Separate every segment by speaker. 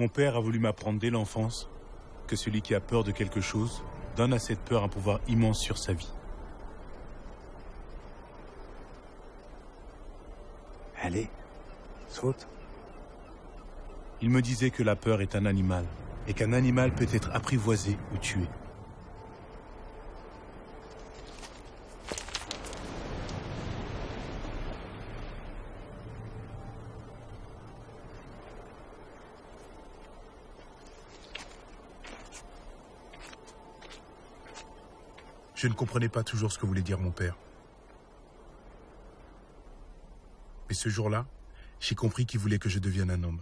Speaker 1: Mon père a voulu m'apprendre dès l'enfance que celui qui a peur de quelque chose donne à cette peur un pouvoir immense sur sa vie.
Speaker 2: Allez, saute.
Speaker 1: Il me disait que la peur est un animal et qu'un animal peut être apprivoisé ou tué. Je ne comprenais pas toujours ce que voulait dire mon père. Mais ce jour-là, j'ai compris qu'il voulait que je devienne un homme.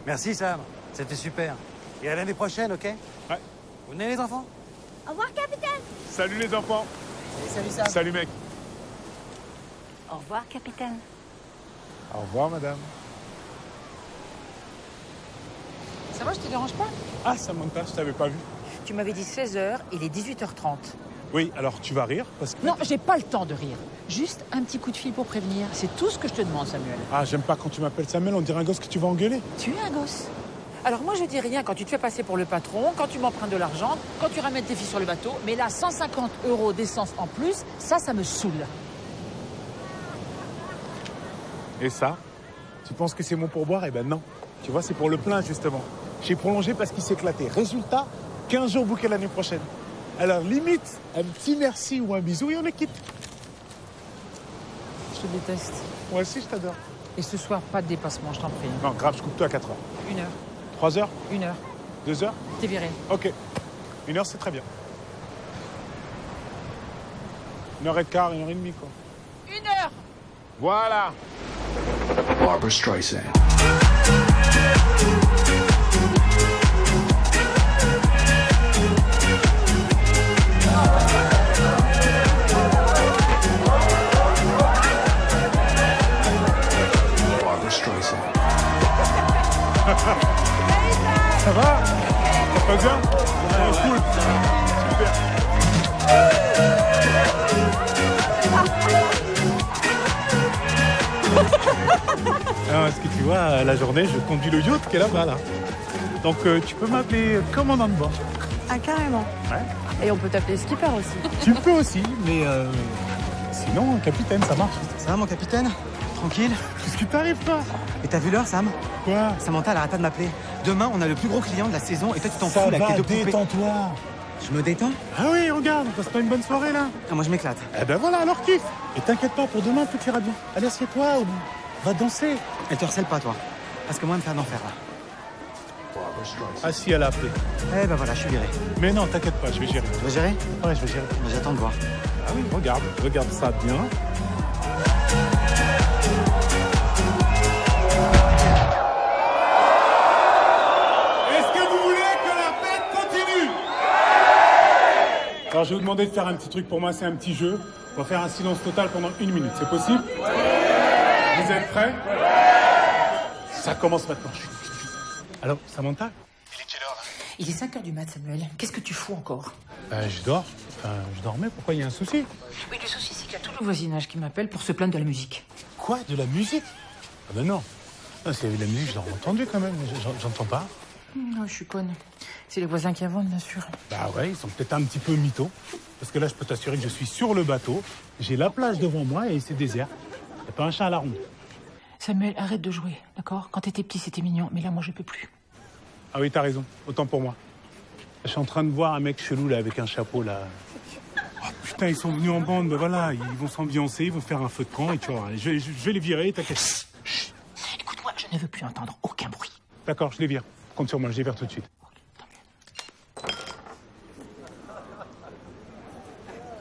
Speaker 2: Merci Sam, c'était super. Et à l'année prochaine, ok?
Speaker 1: Ouais.
Speaker 2: Vous venez les enfants?
Speaker 3: Au revoir, capitaine.
Speaker 1: Salut les enfants.
Speaker 2: Salut Sam.
Speaker 1: Salut mec.
Speaker 3: Au revoir, capitaine.
Speaker 1: Au revoir madame.
Speaker 4: Ça va, je te dérange pas?
Speaker 1: Ah Samantha, je t'avais pas vu.
Speaker 4: Tu m'avais dit 16h, il est 18h30.
Speaker 1: Oui, alors tu vas rire parce que...
Speaker 4: Non, j'ai pas le temps de rire. Juste un petit coup de fil pour prévenir. C'est tout ce que je te demande, Samuel.
Speaker 1: Ah, j'aime pas quand tu m'appelles Samuel, on dirait un gosse que tu vas engueuler.
Speaker 4: Tu es un gosse. Alors moi, je dis rien quand tu te fais passer pour le patron, quand tu m'empruntes de l'argent, quand tu ramènes tes filles sur le bateau. Mais là, 150 € d'essence en plus, ça me saoule.
Speaker 1: Et ça, tu penses que c'est mon pourboire? Eh ben non. Tu vois, c'est pour le plein, justement. J'ai prolongé parce qu'il s'est éclaté. Résultat, 15 jours bouqués l'année prochaine. Alors, limite, un petit merci ou un bisou et on est quitte.
Speaker 4: Je te déteste.
Speaker 1: Moi aussi, je t'adore.
Speaker 4: Et ce soir, pas de dépassement, je t'en prie.
Speaker 1: Non, grave, je coupe toi à 4 heures.
Speaker 4: 1 heure.
Speaker 1: 3 heures?
Speaker 4: 1 heure.
Speaker 1: 2 heures?
Speaker 4: T'es viré.
Speaker 1: Ok. 1 heure, c'est très bien. 1h15, 1h30, quoi.
Speaker 4: 1 heure!
Speaker 1: Voilà.
Speaker 5: Barbra Streisand. Barbra Streisand.
Speaker 1: Ça va? Ça va bien? Ouais, cool. Super. Alors, est-ce que tu vois, la journée, je conduis le yacht qui est là-bas, là. Donc, tu peux m'appeler commandant de bord.
Speaker 6: Ah, carrément.
Speaker 1: Ouais.
Speaker 6: Et on peut t'appeler skipper aussi.
Speaker 1: Tu peux aussi, mais sinon, capitaine, ça marche.
Speaker 2: Ça va mon capitaine? Tranquille?
Speaker 1: Qu'est-ce qui t'arrive, toi?
Speaker 2: Et t'as vu l'heure Sam?
Speaker 1: Quoi?
Speaker 2: Samantha elle arrête pas de m'appeler. Demain on a le plus gros client de la saison et toi tu t'en fous là avec tes deux poupées.
Speaker 1: détends-toi.
Speaker 2: Je me détends?
Speaker 1: Ah oui, regarde, passe pas une bonne soirée, là.
Speaker 2: Ah, moi je m'éclate.
Speaker 1: Eh ben voilà, alors kiffe. Et t'inquiète pas, pour demain, tout ira bien. Allez, assieds-toi, va danser.
Speaker 2: Elle te harcèle pas toi. Parce que moi elle me fait un enfer là.
Speaker 5: Barbara Streisand.
Speaker 1: Ah si, elle a appelé.
Speaker 2: Eh ben voilà, je suis viré.
Speaker 1: Mais non, t'inquiète pas, je vais gérer.
Speaker 2: Tu vas gérer?
Speaker 1: Ouais, je vais gérer.
Speaker 2: Ben, j'attends de voir.
Speaker 1: Ah oui, regarde ça bien. Est-ce que vous voulez que la fête continue? Alors je vais vous demander de faire un petit truc pour moi, c'est un petit jeu. On va faire un silence total pendant 1 minute, c'est possible? Vous êtes prêts? Ça commence maintenant. Alors, Samantha?
Speaker 4: Il est 5h du mat, Samuel. Qu'est-ce que tu fous encore?
Speaker 1: Je dors. Enfin, je dormais, pourquoi il y a un souci?
Speaker 4: Oui, le souci, c'est qu'il y a tout le voisinage qui m'appelle pour se plaindre de la musique.
Speaker 1: Quoi? De la musique? Ah ben non. Ah, s'il y avait de la musique, je l'aurais entendu quand même. J'entends pas.
Speaker 4: Non, je suis conne. C'est les voisins qui inventent, bien sûr.
Speaker 1: Bah ouais, ils sont peut-être un petit peu mythos. Parce que là, je peux t'assurer que je suis sur le bateau. J'ai la plage devant moi et c'est désert. Y a pas un chat à la ronde.
Speaker 4: Samuel, arrête de jouer, d'accord? Quand t'étais petit, c'était mignon, mais là, moi, je peux plus.
Speaker 1: Ah oui, t'as raison. Autant pour moi. Je suis en train de voir un mec chelou là avec un chapeau là. Oh, putain, ils sont venus en bande, ben voilà, ils vont s'ambiancer, ils vont faire un feu de camp et tu vois, je vais les virer, t'inquiète.
Speaker 4: Écoute-moi, je ne veux plus entendre aucun bruit.
Speaker 1: D'accord, je les vire. Compte sur moi, je les vire tout de suite.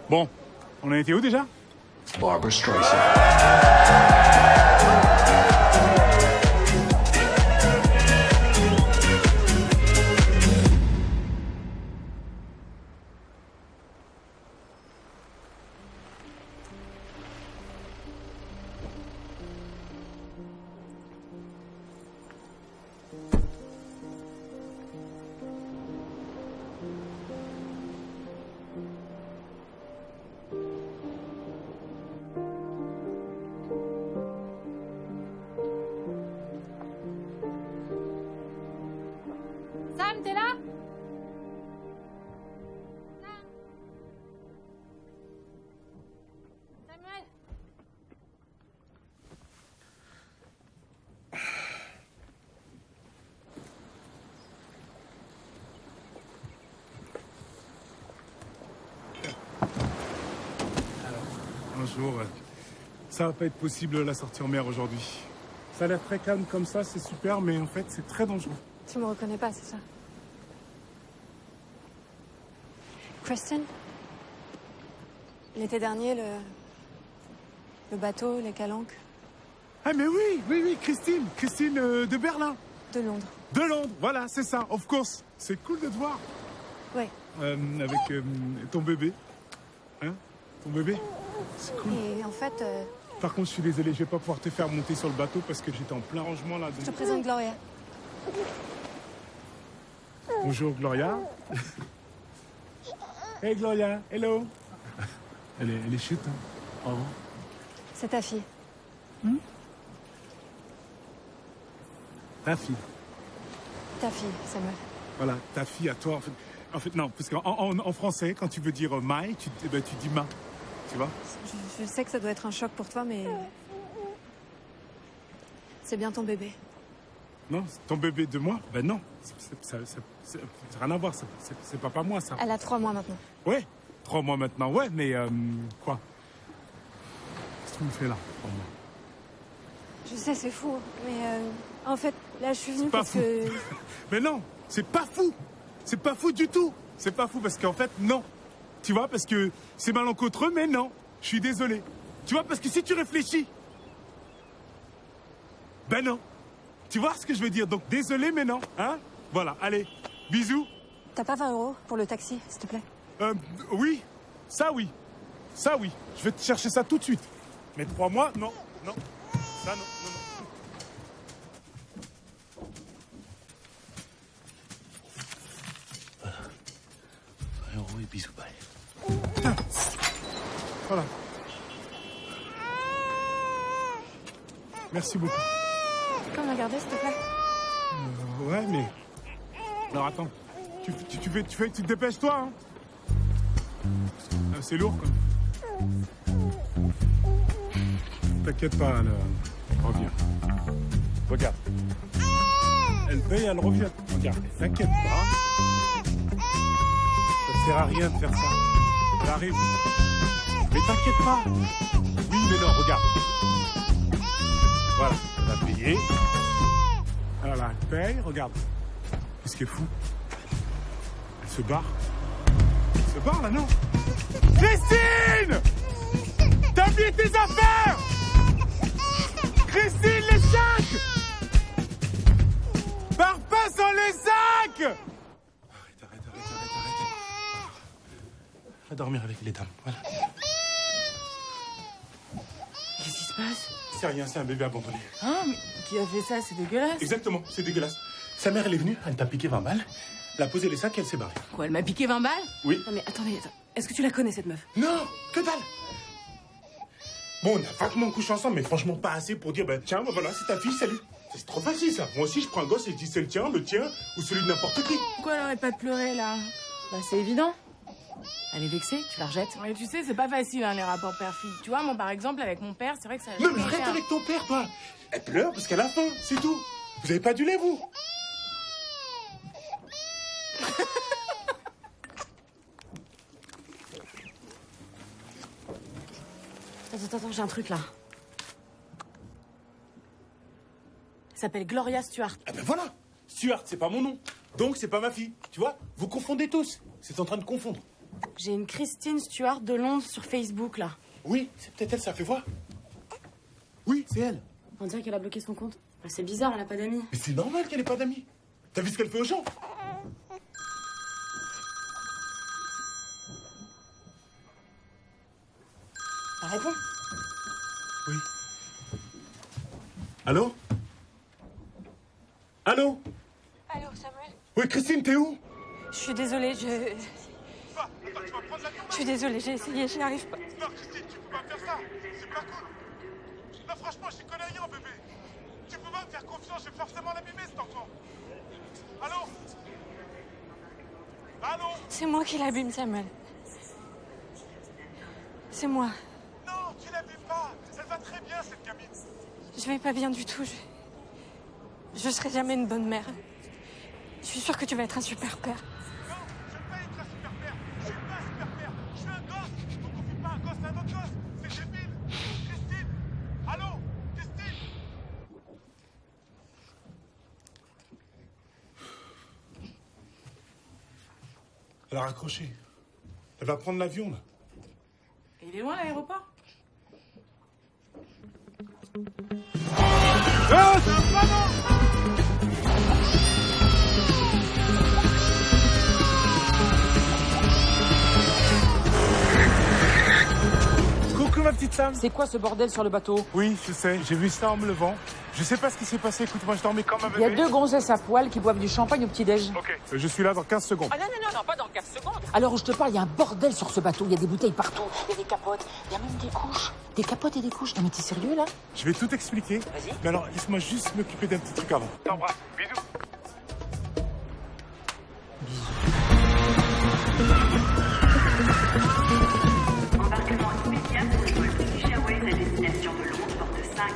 Speaker 1: Bon, on a été où déjà?
Speaker 5: Barbara Streisand.
Speaker 3: Sam, t'es là? Samuel?
Speaker 1: Bonjour. Ça va pas être possible la sortie en mer aujourd'hui. Ça a l'air très calme comme ça, c'est super, mais en fait, c'est très dangereux.
Speaker 6: Tu me reconnais pas, c'est ça? Kristen? L'été dernier, le bateau, les calanques,
Speaker 1: Ah mais oui, Christine de Berlin.
Speaker 6: de Londres.
Speaker 1: De Londres, voilà, c'est ça, of course. C'est cool de te voir.
Speaker 6: Ouais.
Speaker 1: Avec ton bébé. Hein? Ton bébé? C'est cool.
Speaker 6: Et en fait,
Speaker 1: Par contre, je suis désolé, je vais pas pouvoir te faire monter sur le bateau parce que j'étais en plein rangement là.
Speaker 6: je te présente Gloria.
Speaker 1: Bonjour Gloria. Hey Gloria, hello. Elle est chute, hein. Au revoir.
Speaker 6: C'est ta fille.
Speaker 1: Ta fille.
Speaker 6: Ta fille, Samuel.
Speaker 1: Voilà, ta fille à toi. En fait non, parce qu'en français, quand tu veux dire my, tu dis ma. Tu vois?
Speaker 6: Je sais que ça doit être un choc pour toi, mais... C'est bien ton bébé.
Speaker 1: Non, ton bébé de moi? Ben non. Ça rien à voir, c'est pas moi ça.
Speaker 6: Elle a 3 mois maintenant.
Speaker 1: Ouais, 3 mois maintenant, ouais, mais quoi? Qu'est-ce que tu me fais là?
Speaker 6: Je sais, c'est fou, mais en fait, là, je suis venue
Speaker 1: pas
Speaker 6: parce
Speaker 1: fou.
Speaker 6: que...
Speaker 1: Mais non, c'est pas fou. C'est pas fou du tout. C'est pas fou parce qu'en fait, non. Tu vois, parce que c'est malencontreux, mais non. Je suis désolé. Tu vois, parce que si tu réfléchis... Ben non. Tu vois ce que je veux dire? Donc, désolé, mais non. Hein? Voilà, allez, bisous.
Speaker 6: T'as pas 20 € pour le taxi, s'il te plaît?
Speaker 1: Oui. Ça, oui. Ça, oui. Je vais te chercher ça tout de suite. Mais 3 mois, non. Non. Ça, non.
Speaker 5: Et bisous, bye.
Speaker 1: Voilà. Merci beaucoup.
Speaker 6: Tu peux me regarder, s'il te plaît?
Speaker 1: Ouais, mais... Alors, attends. Tu te dépêches, toi, hein? C'est lourd, quoi. T'inquiète pas, elle revient. Regarde. Elle paye, elle revient. Regarde, t'inquiète pas. Ça sert à rien de faire ça. Elle arrive. Mais t'inquiète pas. Oui, mais non, regarde. Voilà, elle a payé. Alors là, elle paye, regarde. ce qui est fou. Elle se barre. Elle se barre là, non? Christine! T'as oublié tes affaires! Christine, les sacs! Pars pas sans les sacs! Arrête. Va dormir avec les dames, voilà.
Speaker 7: Qu'est-ce qui se passe?
Speaker 1: C'est rien, c'est un bébé abandonné.
Speaker 7: Hein? Mais qui a fait ça? C'est dégueulasse.
Speaker 1: Exactement, c'est dégueulasse. Sa mère, elle est venue, elle t'a piqué 20 balles, elle a posé les sacs et elle s'est barrée.
Speaker 7: Quoi, elle m'a piqué 20 balles?
Speaker 1: Oui.
Speaker 7: Non mais attends. Est-ce que tu la connais, cette meuf?
Speaker 1: Non, que dalle! Bon, on a vaguement couché ensemble, mais franchement pas assez pour dire, tiens, voilà, c'est ta fille, salut. C'est trop facile, ça. Moi aussi, je prends un gosse et je dis, c'est le tien, ou celui de n'importe qui.
Speaker 7: Pourquoi elle arrête pas de pleurer, là? Bah, c'est évident.
Speaker 4: Elle est vexée, tu la rejettes.
Speaker 7: Mais tu sais, c'est pas facile, hein, les rapports père-fille. Tu vois, moi, par exemple, avec mon père, c'est vrai que ça...
Speaker 1: Non, mais arrête avec ton père, toi. Elle pleure parce qu'elle a faim, c'est tout. Vous avez pas du lait, vous?
Speaker 7: Attends, j'ai un truc, là. Elle s'appelle Gloria Stuart.
Speaker 1: Ah ben voilà. Stuart, c'est pas mon nom. Donc, c'est pas ma fille. Tu vois? Vous confondez tous. C'est en train de confondre.
Speaker 7: J'ai une Christine Stuart de Londres sur Facebook, là.
Speaker 1: Oui, c'est peut-être elle, ça fait voir. Oui, c'est elle.
Speaker 7: On dirait qu'elle a bloqué son compte. Bah, c'est bizarre, elle a pas d'amis.
Speaker 1: Mais c'est normal qu'elle ait pas d'amis. T'as vu ce qu'elle fait aux gens?
Speaker 7: Elle répond.
Speaker 1: Oui. Allô? Allô?
Speaker 6: Allô, Samuel?
Speaker 1: Oui, Christine, t'es où?
Speaker 6: Je suis désolée, Je suis désolée, j'ai essayé, j'y arrive pas.
Speaker 1: Non, Christine, tu peux pas faire ça. C'est pas cool. Non, franchement, j'y connais rien, bébé. Tu peux pas me faire confiance, je vais forcément l'abîmer, cet enfant. Allô? Allô?
Speaker 6: C'est moi qui l'abîme, Samuel. C'est moi.
Speaker 1: Non, tu l'abîmes pas. Elle va très bien, cette gamine.
Speaker 6: Je vais pas bien du tout. Je serai jamais une bonne mère. Je suis sûre que tu vas être un super père.
Speaker 1: Non, je veux pas être un super père. Je suis pas un super père. Je suis un gosse. On confie pas un gosse à un autre gosse. C'est débile. Christine? Allô? Christine? Elle a raccroché. Elle va prendre l'avion, là.
Speaker 7: Et il est loin, l'aéroport?
Speaker 1: Ah, c'est un ballon! Coucou ma petite Sam.
Speaker 4: C'est quoi ce bordel sur le bateau?
Speaker 1: Oui, je sais, j'ai vu ça en me levant. Je sais pas ce qui s'est passé, écoute, moi je dormais comme un
Speaker 4: Il y a
Speaker 1: bébé.
Speaker 4: 2 gonzesses à poil qui boivent du champagne au petit-déj.
Speaker 1: Ok, je suis là dans 15 secondes.
Speaker 4: Ah non, pas dans 15 secondes. Alors où je te parle, il y a un bordel sur ce bateau. Il y a des bouteilles partout, il y a des capotes, il y a même des couches. Des capotes et des couches. Non mais t'es sérieux là?
Speaker 1: Je vais tout expliquer.
Speaker 4: Vas-y.
Speaker 1: Mais alors, laisse-moi juste m'occuper d'un petit truc avant. T'embrasse, bisous.
Speaker 8: Embarquement immédiat pour le vol British Airways à destination de Londres, porte 5.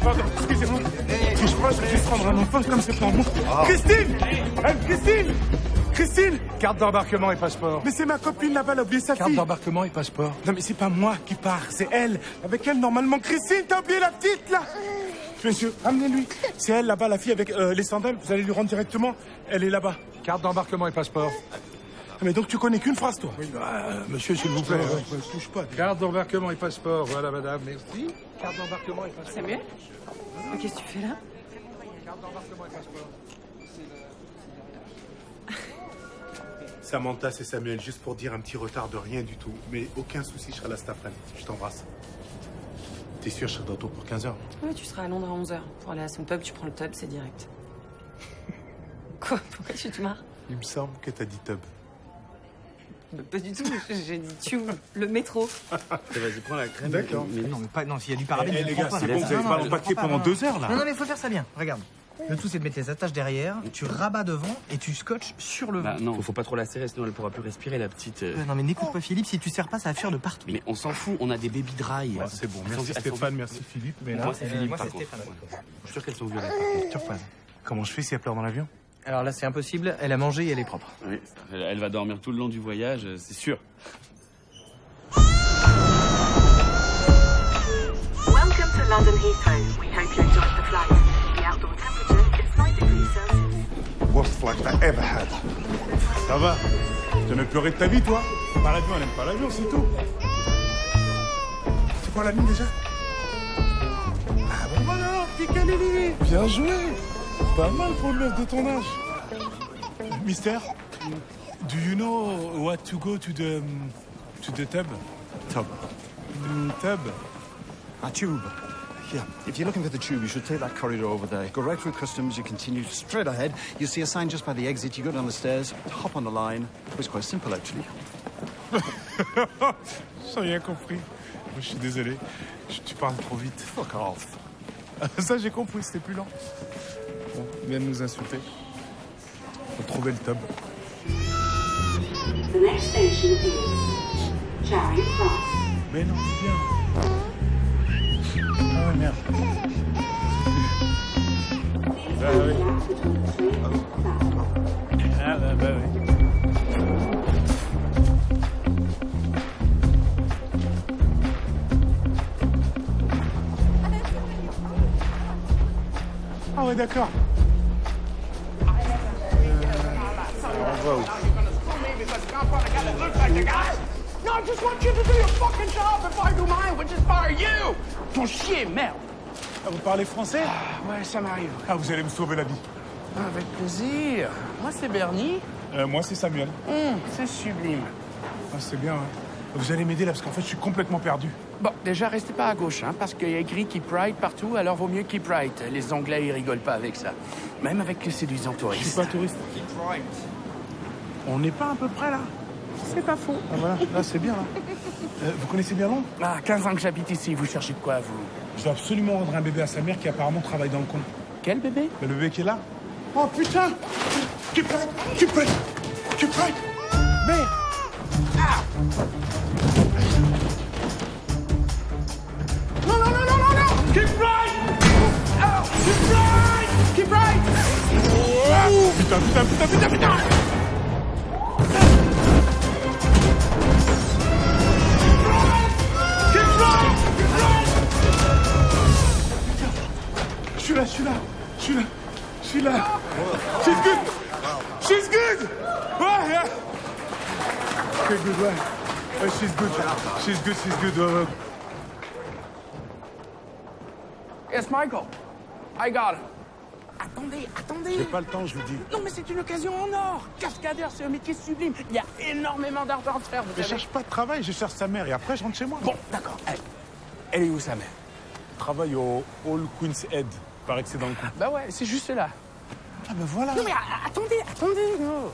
Speaker 1: Pardon, excusez-moi. Si je crois, je vais prendre un enfant comme c'est pour moi. Christine! Christine! Christine!
Speaker 9: Carte d'embarquement et passeport.
Speaker 1: Mais c'est ma copine là-bas, elle a oublié sa
Speaker 9: Carte
Speaker 1: fille.
Speaker 9: d'embarquement et passeport.
Speaker 1: Non mais c'est pas moi qui pars, c'est elle. Avec elle, normalement. Christine, t'as oublié la petite, là? Monsieur, amenez-lui. C'est elle, là-bas, la fille avec les sandales. Vous allez lui rendre directement. Elle est là-bas.
Speaker 9: Carte d'embarquement et passeport.
Speaker 1: Mais donc tu connais qu'une phrase, toi?
Speaker 9: Monsieur, s'il vous plaît.
Speaker 1: Touche pas.
Speaker 9: Carte d'embarquement et passeport. Voilà, madame, merci. Carte d'embarquement et passeport.
Speaker 7: Samuel? Qu'est-ce que tu fais là?
Speaker 9: Carte d'embarquement et passeport.
Speaker 1: Samantha, c'est Samuel, juste pour dire un petit retard de rien du tout. Mais aucun souci, je serai là cet après-midi. Je t'embrasse. T'es sûr, je serai de retour pour 15h?
Speaker 7: Oui, tu seras à Londres à 11h. Pour aller à son pub, tu prends le tub, c'est direct. Quoi? Pourquoi tu te marres?
Speaker 1: Il me semble que t'as dit tub.
Speaker 7: Pas du tout, j'ai dit tube, le métro.
Speaker 2: Vas-y, prends la crème.
Speaker 1: D'accord.
Speaker 2: Mais non, mais pas. Non, s'il y a du parabène,
Speaker 1: Eh,
Speaker 2: je
Speaker 1: les
Speaker 2: prends
Speaker 1: gars,
Speaker 2: pas.
Speaker 1: c'est bon, vous allez pas l'empaquer pendant 2 heures, là.
Speaker 2: Non, mais faut faire ça bien. Regarde. Le tout, c'est de mettre les attaches derrière, tu rabats devant et tu scotches sur le vent.
Speaker 10: Bah non, faut pas trop la serrer, sinon elle pourra plus respirer, la petite.
Speaker 2: Non, mais n'écoute pas Philippe, si tu serres pas, ça va faire de partout.
Speaker 10: Mais on s'en fout, on a des baby dry.
Speaker 1: Ouais, c'est bon,
Speaker 10: Elles
Speaker 1: merci
Speaker 10: sont- elles
Speaker 1: Stéphane,
Speaker 10: sont-
Speaker 1: merci Philippe. Mais là,
Speaker 10: Moi, c'est Philippe,
Speaker 2: moi,
Speaker 10: par
Speaker 2: c'est
Speaker 10: contre.
Speaker 2: Stéphane.
Speaker 10: Ouais. Je suis sûr qu'elles sont violettes.
Speaker 2: Turquoise.
Speaker 1: comment je fais si elle pleure dans l'avion?
Speaker 2: Alors là, c'est impossible, elle a mangé et elle est propre.
Speaker 10: Oui, elle va dormir tout le long du voyage, c'est sûr.
Speaker 8: Welcome to London Heathrow. We hope you enjoyed the flight. The outdoor temperature is 9 degrees Celsius.
Speaker 1: Worst flight I ever had. Ça va? Tu as jamais pleuré de ta vie, toi? Pas l'avion, elle aime pas l'avion, c'est tout. C'est quoi la ligne déjà? Ah bon, voilà, Piccalilli. Bien joué. Pas mal pour le meuf de ton âge. Mister, do you know what to go to the tub?
Speaker 11: Tub.
Speaker 1: Tub.
Speaker 11: A tube. Yeah. If you're looking for the tube, you should take that corridor over there. Go right through customs, you continue straight ahead. You'll see a sign just by the exit. You go down the stairs, hop on the line. It's quite simple, actually.
Speaker 1: J'ai rien compris. Je suis désolé. Tu parles trop vite.
Speaker 11: Fuck off.
Speaker 1: Ça, j'ai compris, c'était plus lent. Bon, il vient de nous insulter. Faut trouver le tub.
Speaker 8: The next station is Charing Cross.
Speaker 1: Mais non, c'est bien. Ah ouais, merde.
Speaker 8: Please
Speaker 1: Ah
Speaker 8: find
Speaker 1: oui.
Speaker 8: the gap between the train and platform.
Speaker 1: Ah bah oui. Ah ouais, d'accord. On va où?
Speaker 12: No, I just want you to do your fucking job before I do mine, which is fire you! Ton chier, merde!
Speaker 1: Ah, vous parlez français?
Speaker 12: Ouais, ça m'arrive.
Speaker 1: Ah, vous allez me sauver la vie.
Speaker 12: Avec plaisir. Moi, c'est Bernie.
Speaker 1: Moi, c'est Samuel.
Speaker 12: C'est sublime.
Speaker 1: Ah, c'est bien, hein. Vous allez m'aider là, parce qu'en fait, je suis complètement perdu.
Speaker 12: Bon, déjà, restez pas à gauche, hein, parce qu'il y a écrit Keep Right partout, alors vaut mieux Keep Right. Les Anglais, ils rigolent pas avec ça. Même avec les séduisants
Speaker 1: Je
Speaker 12: touristes.
Speaker 1: suis pas touriste. On n'est pas à peu près là?
Speaker 12: C'est pas faux.
Speaker 1: Ah voilà, là c'est bien là. Vous connaissez bien Londres?
Speaker 12: Ah, 15 ans que j'habite ici, vous cherchez de quoi, vous?
Speaker 1: Je dois absolument rendre un bébé à sa mère qui apparemment travaille dans le coin.
Speaker 12: Quel bébé?
Speaker 1: Le bébé qui est là? Oh putain! Keep right! Keep right! Keep right! Merde!
Speaker 12: Non, non, non, non, non, non! Keep right! Oh, keep right! Keep right!
Speaker 1: Oh, putain, putain, putain, putain, putain! Je suis là, je suis là, je suis là, je suis là. She's good! She's good! Ouais, yeah. Okay, good, ouais. Ouais, she's good. She's good, she's good. Ouais.
Speaker 12: Yes, Michael. I got it. Attendez, attendez.
Speaker 1: J'ai pas le temps, je vous dis.
Speaker 12: Non, mais c'est une occasion en or. Cascadeur, c'est un métier sublime. Il y a énormément d'argent à faire, vous
Speaker 1: Je
Speaker 12: savez.
Speaker 1: cherche pas de travail, je cherche sa mère et après je rentre chez moi.
Speaker 12: Bon, d'accord. Elle est où, sa mère?
Speaker 1: Je travaille au All Queen's Head. Paraît que c'est dans le coin.
Speaker 12: Bah ouais, c'est juste là.
Speaker 1: Ah ben voilà.
Speaker 12: Non, mais attendez, attendez. Non.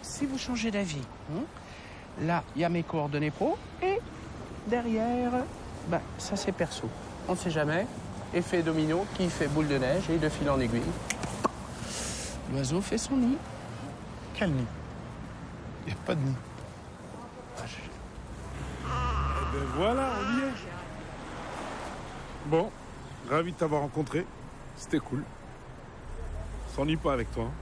Speaker 12: Si vous changez d'avis, là, il y a mes coordonnées pro et derrière, bah, ça c'est perso. On ne sait jamais. Effet domino qui fait boule de neige et de fil en aiguille. L'oiseau fait son nid.
Speaker 1: Quel nid? Il n'y a pas de nid. Eh ben voilà, on y est. Bon, ravi de t'avoir rencontré. C'était cool. S'ennuie pas avec toi. Hein.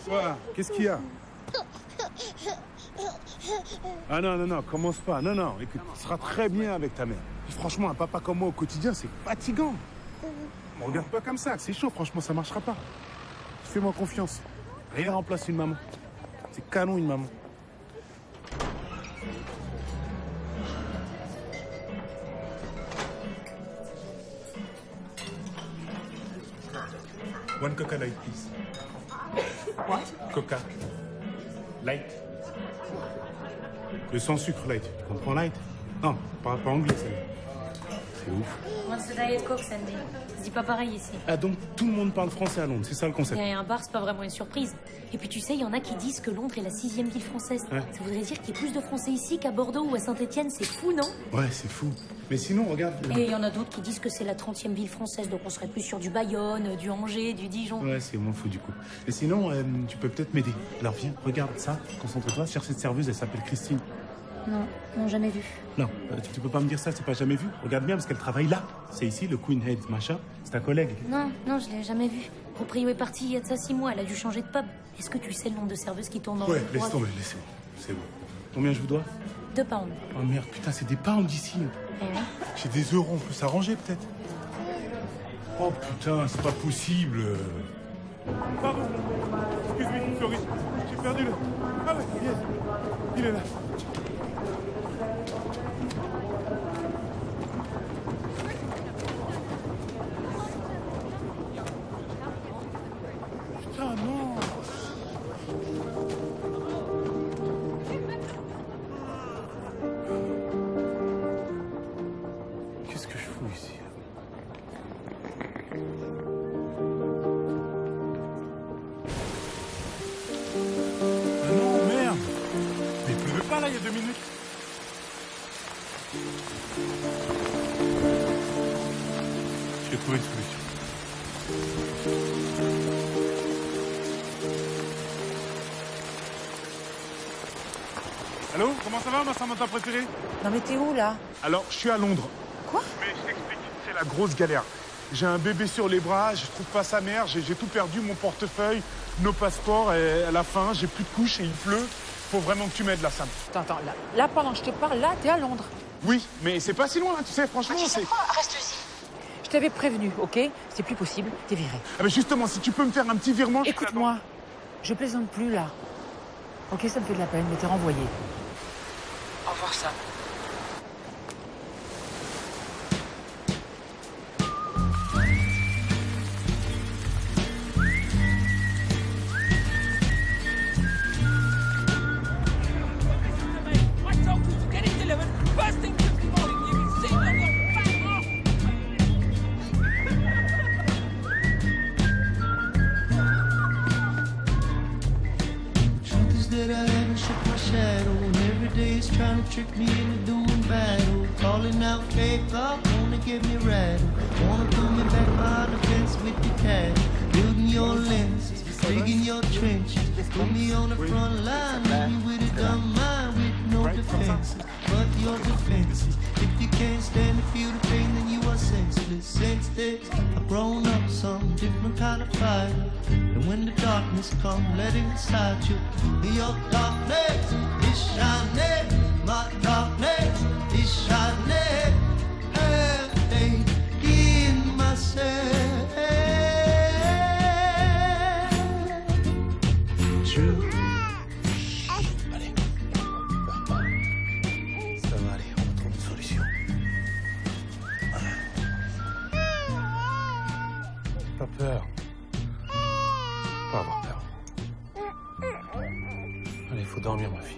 Speaker 1: Voilà, qu'est-ce qu'il y a? Ah non, non, non, commence pas. Non, non, écoute, tu seras très bien avec ta mère. Franchement, un papa comme moi au quotidien, c'est fatigant. On regarde pas comme ça, c'est chaud, franchement, ça marchera pas. Fais-moi confiance. Rien remplace une maman. C'est canon, une maman. One Coca Light, please. What? Coca. Light. Le sans sucre light. Tu comprends light? Non, pas anglais, ça. C'est ouf.
Speaker 13: What's the Diet Coke, Sandy? Ça se dit pas pareil ici.
Speaker 1: Ah, donc tout le monde parle français à Londres, c'est ça le concept?
Speaker 13: Il y a un bar, c'est pas vraiment une surprise. Et puis tu sais, il y en a qui disent que Londres est la 6e ville française.
Speaker 1: Ouais.
Speaker 13: Ça voudrait dire qu'il y a plus de Français ici qu'à Bordeaux ou à Saint-Étienne, c'est fou, non?
Speaker 1: Ouais, c'est fou. Mais sinon, regarde.
Speaker 13: Et il y en a d'autres qui disent que c'est la 30e ville française, donc on serait plus sur du Bayonne, du Angers, du Dijon.
Speaker 1: Ouais, c'est moins fou du coup. Et sinon, tu peux peut-être m'aider. Alors viens, regarde ça, concentre-toi, cherche cette serveuse, elle s'appelle Christine.
Speaker 13: Non, non, jamais vu.
Speaker 1: Non, tu peux pas me dire ça, c'est pas jamais vu. Regarde bien, parce qu'elle travaille là. C'est ici, le Queen Head, machin. C'est un collègue.
Speaker 13: Non, non, je l'ai jamais vu. Proprio est parti il y a de ça 6 mois, elle a dû changer de pub. Est-ce que tu sais le nombre de serveuses qui tournent dans
Speaker 1: Ouais,
Speaker 13: le
Speaker 1: laisse
Speaker 13: droit?
Speaker 1: tomber, laisse. C'est bon. Combien je vous dois?
Speaker 13: 2 pounds.
Speaker 1: Oh merde, putain, c'est des pounds d'ici.
Speaker 13: Eh oui.
Speaker 1: J'ai des euros, on peut s'arranger peut-être. Oh putain, c'est pas possible. Pardon. Excuse-moi, Floris. J'ai perdu le... Ah ouais, yes. Il est là. Putain, non. Qu'est-ce que je fous ici? Ah non, merde! Mais il pleuvait pas là il y a 2 minutes. J'ai trouvé une solution. Allô? Comment ça va, ma Samantha préférée?
Speaker 4: Non mais t'es où là?
Speaker 1: Alors, je suis à Londres.
Speaker 4: Quoi?
Speaker 1: Mais je t'explique, c'est la grosse galère. J'ai un bébé sur les bras, je trouve pas sa mère, j'ai tout perdu, mon portefeuille, nos passeports, et à la fin, j'ai plus de couches et il pleut. Faut vraiment que tu m'aides là, Sam.
Speaker 4: Attends, là, pendant que je te parle, là, t'es à Londres.
Speaker 1: Oui, mais c'est pas si loin, tu sais, franchement, c'est...
Speaker 4: Reste ici. Je t'avais prévenu, ok? C'est plus possible, t'es viré.
Speaker 1: Ah mais justement, si tu peux me faire un petit virement...
Speaker 4: Écoute-moi, je plaisante plus là. Ok, ça me fait de la peine, mais t'es renvoyé. Au revoir, Sam.
Speaker 14: Truth is that I haven't shook my shadow, and every day is trying to trick me into doing battle. Calling out fake up, wanna get me rattled. Wanna put me back behind the fence with the cat. Building your lenses, digging your trenches. Put me on the front line, leave me with a dumb mind with no defenses. But your defenses, if you can't stand to feel the pain, then you are senseless. Since this, I've grown up some different kind of fighter. And when the darkness comes, let it inside you. Your darkness is shining, my darkness is shining. Hey, in myself. True.
Speaker 1: Allez. Ça va aller, on va trouver une solution. Pas peur. Pas avoir peur. Allez, il faut dormir, ma fille.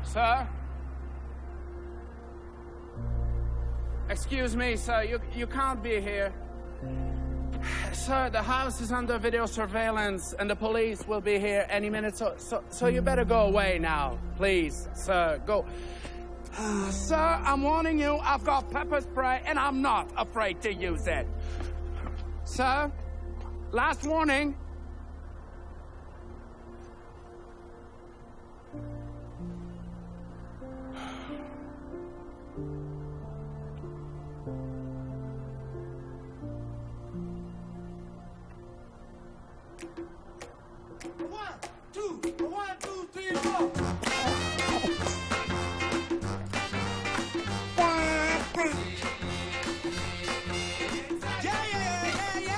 Speaker 12: Sir? Excuse me, sir. You can't be here. Sir, the house is under video surveillance and the police will be here any minute, so you better go away now. Please, sir, go. Sir, I'm warning you, I've got pepper spray and I'm not afraid to use it. Sir, last warning.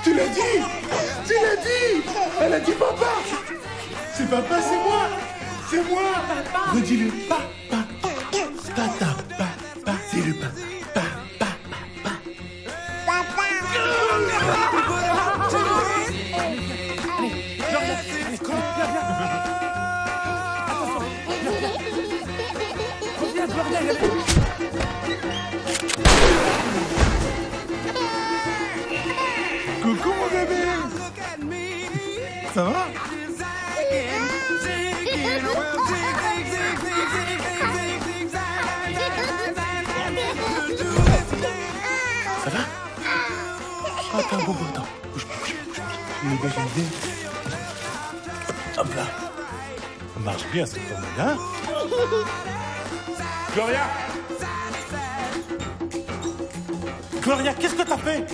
Speaker 1: Tu l'as dit! Tu l'as dit! Elle a dit papa! C'est papa, c'est moi! C'est moi! Redis-le, papa! Tata, papa, c'est le papa! Coucou mon bébé! Ça va? fais un bobo, attends. Bouge. Une idée, j'ai une idée. Hop là. Ça marche bien, cette commande, hein? Gloria! Gloria, qu'est-ce que t'as fait?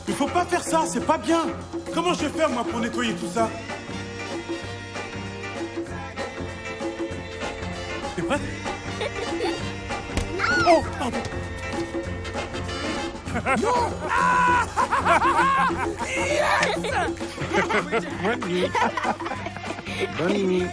Speaker 1: Il faut pas faire ça, c'est pas bien. Comment je vais faire, moi, pour nettoyer tout ça? T'es prête? Oh, pardon.
Speaker 14: Non.
Speaker 1: Yes. Bonne nuit. Bonne nuit.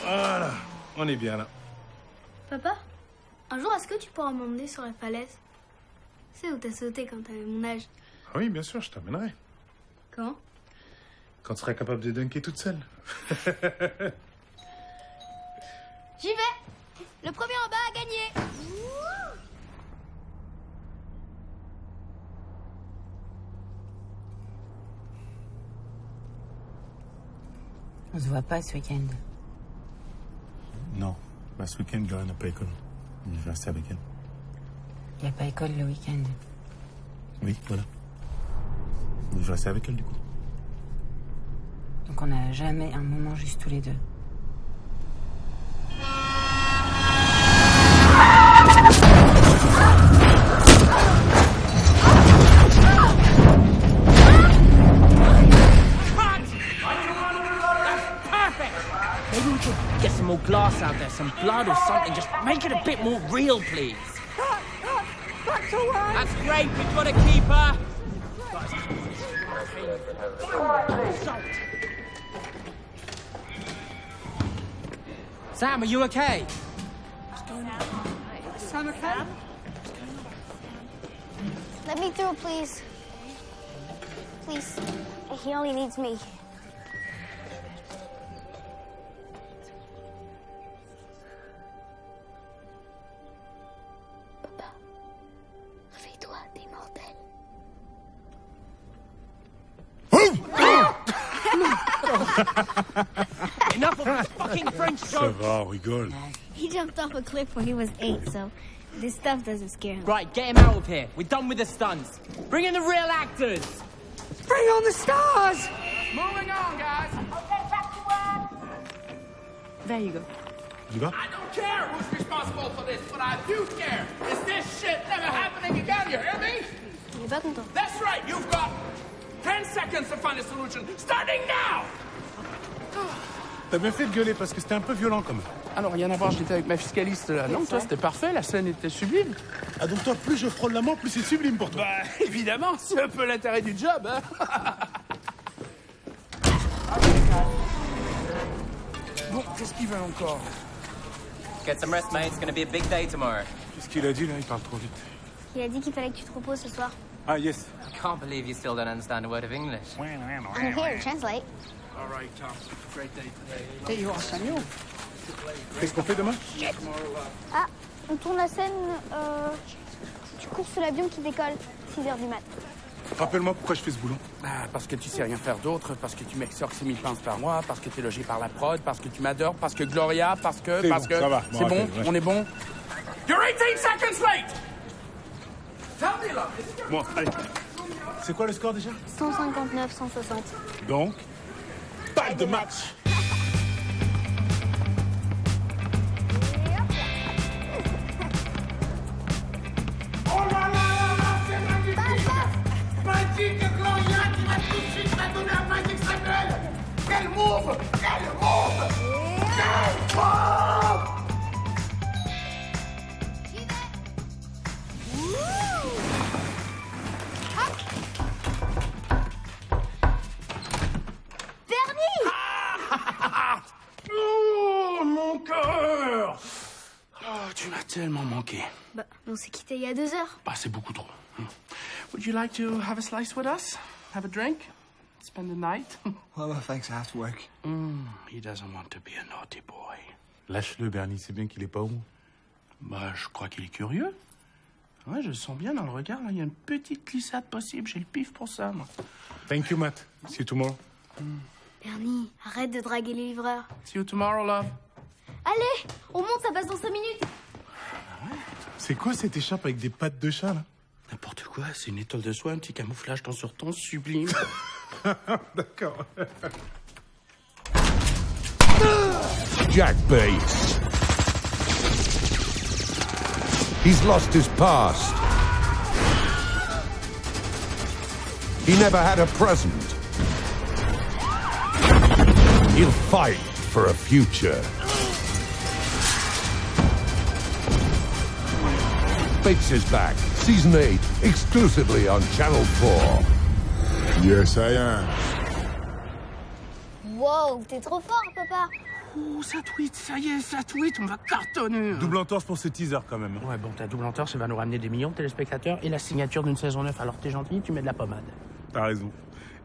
Speaker 1: Voilà, on est bien là.
Speaker 15: Papa, un jour, est-ce que tu pourras m'emmener sur la falaise? C'est où t'as sauté quand t'avais mon âge.
Speaker 1: Ah oui, bien sûr, je t'amènerai.
Speaker 15: Quand?
Speaker 1: Quand tu seras capable de dunker toute seule.
Speaker 15: J'y vais. Le premier en bas a gagné.
Speaker 7: On se voit pas ce week-end.
Speaker 1: Non, ce week-end, Gloria n'a pas école. Je vais rester avec elle.
Speaker 7: Y a pas école le week-end.
Speaker 1: Oui, voilà. Je vais rester avec elle, du coup.
Speaker 7: Donc on n'a jamais un moment juste tous les deux.
Speaker 12: Maybe we could get some more glass out there, some blood or something. Just make it a bit more real, please.
Speaker 14: Back to work.
Speaker 12: That's great. We've got a keeper. Sam, are you okay?
Speaker 15: Sam, okay? Let me through, please. Please. He only needs me. Papa, réveille-toi, t'es mortel.
Speaker 12: Enough of this fucking French
Speaker 1: Ça
Speaker 12: joke.
Speaker 1: va, on rigole.
Speaker 15: He jumped off a cliff when he was 8, so this stuff doesn't scare him.
Speaker 12: Right, get him out of here. We're done with the stunts. Bring in the real actors.
Speaker 14: Bring on the stars.
Speaker 12: Moving on, guys.
Speaker 7: Okay, back to work.
Speaker 12: There you go.
Speaker 1: Tu vas?
Speaker 16: I don't care who's responsible for this, but I do care. Is this shit never happening again, you hear me?
Speaker 15: Il est pas content.
Speaker 16: That's right, you've got 10 seconds to find a solution, starting now!
Speaker 1: T'as bien fait de gueuler parce que c'était un peu violent quand même.
Speaker 12: Ah non, rien à voir, j'étais avec ma fiscaliste là. Non, toi c'était parfait, la scène était sublime.
Speaker 1: Ah donc toi, plus je frôle la mort, plus c'est sublime pour toi.
Speaker 12: Bah évidemment, c'est un peu l'intérêt du job, hein. Bon, qu'est-ce qu'ils veulent encore?
Speaker 17: Get some rest, mate. It's gonna be a big day tomorrow.
Speaker 1: Qu'est-ce qu'il a dit là? Il parle trop vite.
Speaker 15: Il a dit qu'il fallait que tu te reposes ce soir.
Speaker 1: Ah yes.
Speaker 17: I can't believe you still don't understand a word of English.
Speaker 15: I'm here to translate.
Speaker 16: All right, Tom. Great day today.
Speaker 12: Hey, you are Samuel.
Speaker 1: Qu'est-ce qu'on fait demain?
Speaker 15: Ah, on tourne la scène. Tu cours sous l'avion qui décolle. 6h du mat.
Speaker 1: Rappelle-moi pourquoi je fais ce boulot.
Speaker 12: Ah, parce que tu sais rien faire d'autre, parce que tu m'extorques 6 000 pounds par mois, parce que t'es logé par la prod, parce que tu m'adores, parce que Gloria, parce que...
Speaker 1: Ça va.
Speaker 12: C'est bon, on est bon.
Speaker 16: You're 18 seconds late! Tell me, love.
Speaker 1: Bon, allez. C'est quoi le score déjà?
Speaker 15: 159, 160.
Speaker 1: Donc, pas de match.
Speaker 16: Oh là là là là, c'est magnifique! Magic Gloria qui va tout de suite la donner à Magic Samuel! Quel move! Quel move! Quel move!
Speaker 12: Oh, mon cœur! Oh, tu m'as tellement manqué.
Speaker 15: Bah, on s'est quitté il y a 2 heures.
Speaker 12: Bah, c'est beaucoup trop. Would you like to have a slice with us? Have a drink? Spend the night?
Speaker 11: Well, no, thanks. I have to work.
Speaker 12: He doesn't want to be a naughty boy.
Speaker 1: Lâche-le, Bernie, c'est bien qu'il est pas où.
Speaker 12: Bah, je crois qu'il est curieux. Ouais, je sens bien dans le regard, là, il y a une petite glissade possible. J'ai le pif pour ça, moi.
Speaker 1: Thank you, Matt. See you tomorrow.
Speaker 15: Bernie, arrête de draguer les livreurs.
Speaker 12: See you tomorrow, love.
Speaker 15: Allez, on monte, ça passe dans 5 minutes.
Speaker 1: C'est quoi cette écharpe avec des pattes de chat, là?
Speaker 12: N'importe quoi, c'est une étole de soie, un petit camouflage temps sur temps sublime.
Speaker 1: D'accord.
Speaker 18: Jack Bates. He's lost his past. He never had a present. He'll fight for a future. Bates is back. Season 8, exclusively on Channel 4.
Speaker 1: Yes, I am.
Speaker 15: Wow, t'es trop fort, papa.
Speaker 12: Oh, ça tweet, ça y est, ça tweet, on va cartonner.
Speaker 1: Double entorse pour ce teaser, quand même.
Speaker 12: Ouais, bon, ta double entorse, ça va nous ramener des millions de téléspectateurs et la signature d'une saison 9. Alors, t'es gentil, tu mets de la pommade.
Speaker 1: T'as raison.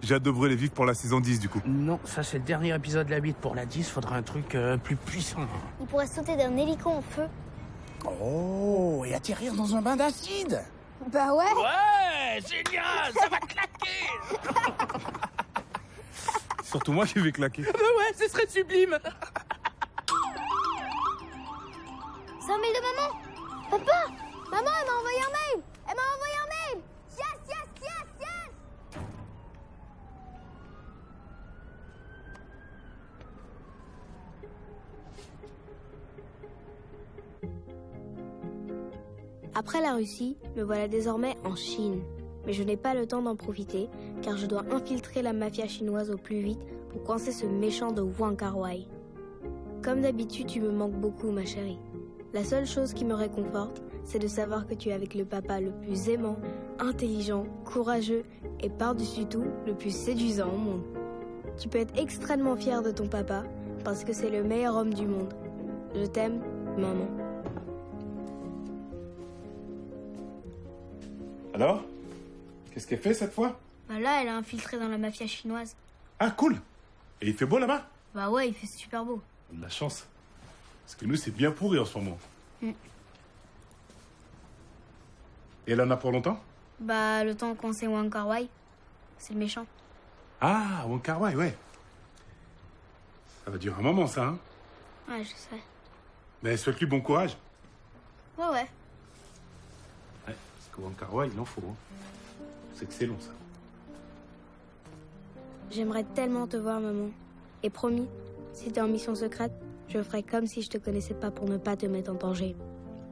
Speaker 1: J'ai hâte de brûler vif pour la saison 10, du coup.
Speaker 12: Non, ça, c'est le dernier épisode de la 8. Pour la 10, faudra un truc plus puissant.
Speaker 15: Il pourrait sauter d'un hélico en feu.
Speaker 12: Oh, et atterrir dans un bain d'acide.
Speaker 15: Bah ouais.
Speaker 12: Ouais, génial, ça va claquer.
Speaker 1: Surtout moi qui vais claquer.
Speaker 12: Bah ouais, ce serait sublime.
Speaker 15: C'est un mail de maman. Papa, maman, elle m'a envoyé un mail. Elle m'a envoyé un mail. Yes, yes, yes, yes. Après la Russie, me voilà désormais en Chine. Mais je n'ai pas le temps d'en profiter, car je dois infiltrer la mafia chinoise au plus vite pour coincer ce méchant de Wong Kar-wai. Comme d'habitude, tu me manques beaucoup, ma chérie. La seule chose qui me réconforte, c'est de savoir que tu es avec le papa le plus aimant, intelligent, courageux et par-dessus tout, le plus séduisant au monde. Tu peux être extrêmement fier de ton papa, parce que c'est le meilleur homme du monde. Je t'aime, maman.
Speaker 1: Alors? Qu'est-ce qu'elle fait cette fois?
Speaker 15: Bah là, elle a infiltré dans la mafia chinoise.
Speaker 1: Ah, cool! Et il fait beau là-bas?
Speaker 15: Bah ouais, il fait super beau.
Speaker 1: De la chance. Parce que nous, c'est bien pourri en ce moment.
Speaker 15: Mm.
Speaker 1: Et elle en a pour longtemps?
Speaker 15: Bah, le temps qu'on sait Wong Kar-wai, c'est le méchant.
Speaker 1: Ah, Wong Kar-wai, ouais. Ça va durer un moment, ça, hein?
Speaker 15: Ouais, je sais.
Speaker 1: Mais souhaite-lui bon courage.
Speaker 15: Ouais, ouais.
Speaker 1: Ouais, parce que Wong Kar-wai, il en faut. Hein. C'est excellent, ça.
Speaker 15: J'aimerais tellement te voir, maman. Et promis, si t'es en mission secrète, je ferai comme si je te connaissais pas pour ne pas te mettre en danger.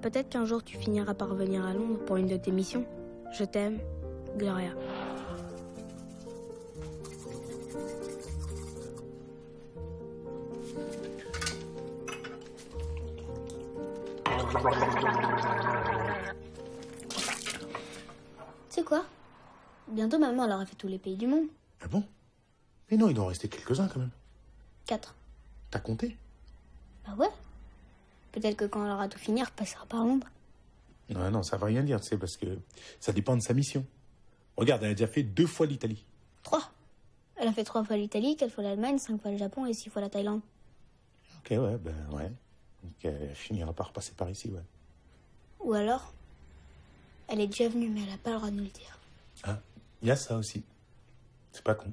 Speaker 15: Peut-être qu'un jour tu finiras par revenir à Londres pour une de tes missions. Je t'aime, Gloria. Tu sais quoi? Bientôt maman elle aura fait tous les pays du monde.
Speaker 1: Ah bon? Mais non, il doit en rester quelques-uns quand même.
Speaker 15: 4.
Speaker 1: T'as compté?
Speaker 15: Bah ouais. Peut-être que quand elle aura tout fini, elle repassera par Londres.
Speaker 1: Non, non, ça va rien dire, tu sais, parce que ça dépend de sa mission. Regarde, elle a déjà fait 2 fois l'Italie.
Speaker 15: 3. Elle a fait 3 fois l'Italie, 4 fois l'Allemagne, 5 fois le Japon et 6 fois la Thaïlande.
Speaker 1: Ok, ouais, ben ouais. Donc elle finira par repasser par ici, ouais.
Speaker 15: Ou alors, elle est déjà venue, mais elle a pas le droit de nous le dire.
Speaker 1: Ah, Il y a ça aussi. C'est pas con.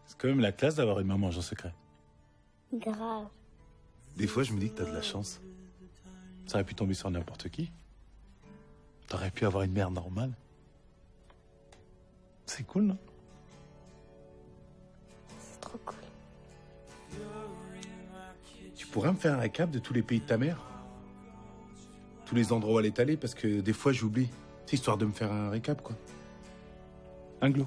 Speaker 1: C'est quand même la classe d'avoir une maman en secret.
Speaker 15: Grave.
Speaker 1: Des fois, je me dis que t'as de la chance. Ça aurait pu tomber sur n'importe qui. T'aurais pu avoir une mère normale. C'est cool, non?
Speaker 15: C'est trop cool.
Speaker 1: Tu pourrais me faire un récap de tous les pays de ta mère? Tous les endroits où elle est allée, parce que des fois, j'oublie. C'est histoire de me faire un récap, quoi. Un glow.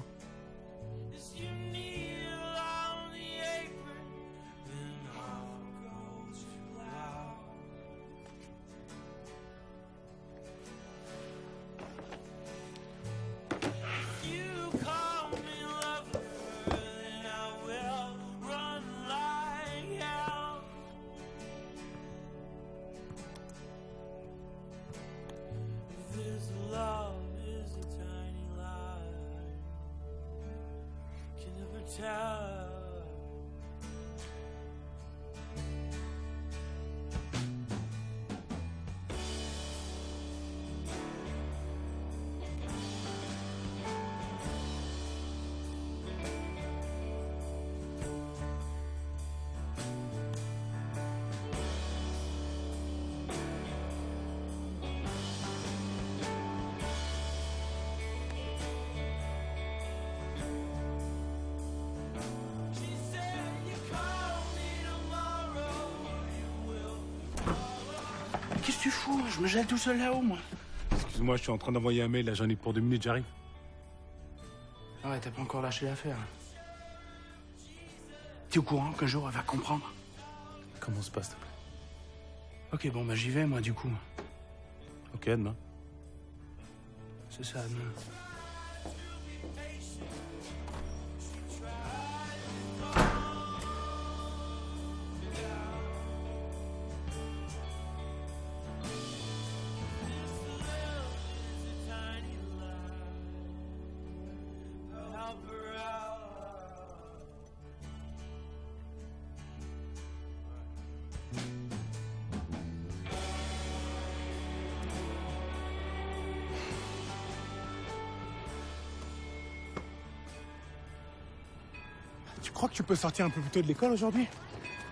Speaker 12: Qu'est-ce que tu fous? Je me gèle tout seul là-haut, moi.
Speaker 1: Excuse-moi, je suis en train d'envoyer un mail, là, j'en ai pour 2 minutes, j'arrive.
Speaker 12: Ah ouais, t'as pas encore lâché l'affaire. T'es au courant qu'un jour elle va comprendre?
Speaker 1: Comment se passe, s'il te plaît?
Speaker 12: Ok, bon, bah j'y vais, moi, du coup.
Speaker 1: Ok, demain.
Speaker 12: C'est ça, demain.
Speaker 1: Tu crois que tu peux sortir un peu plus tôt de l'école aujourd'hui?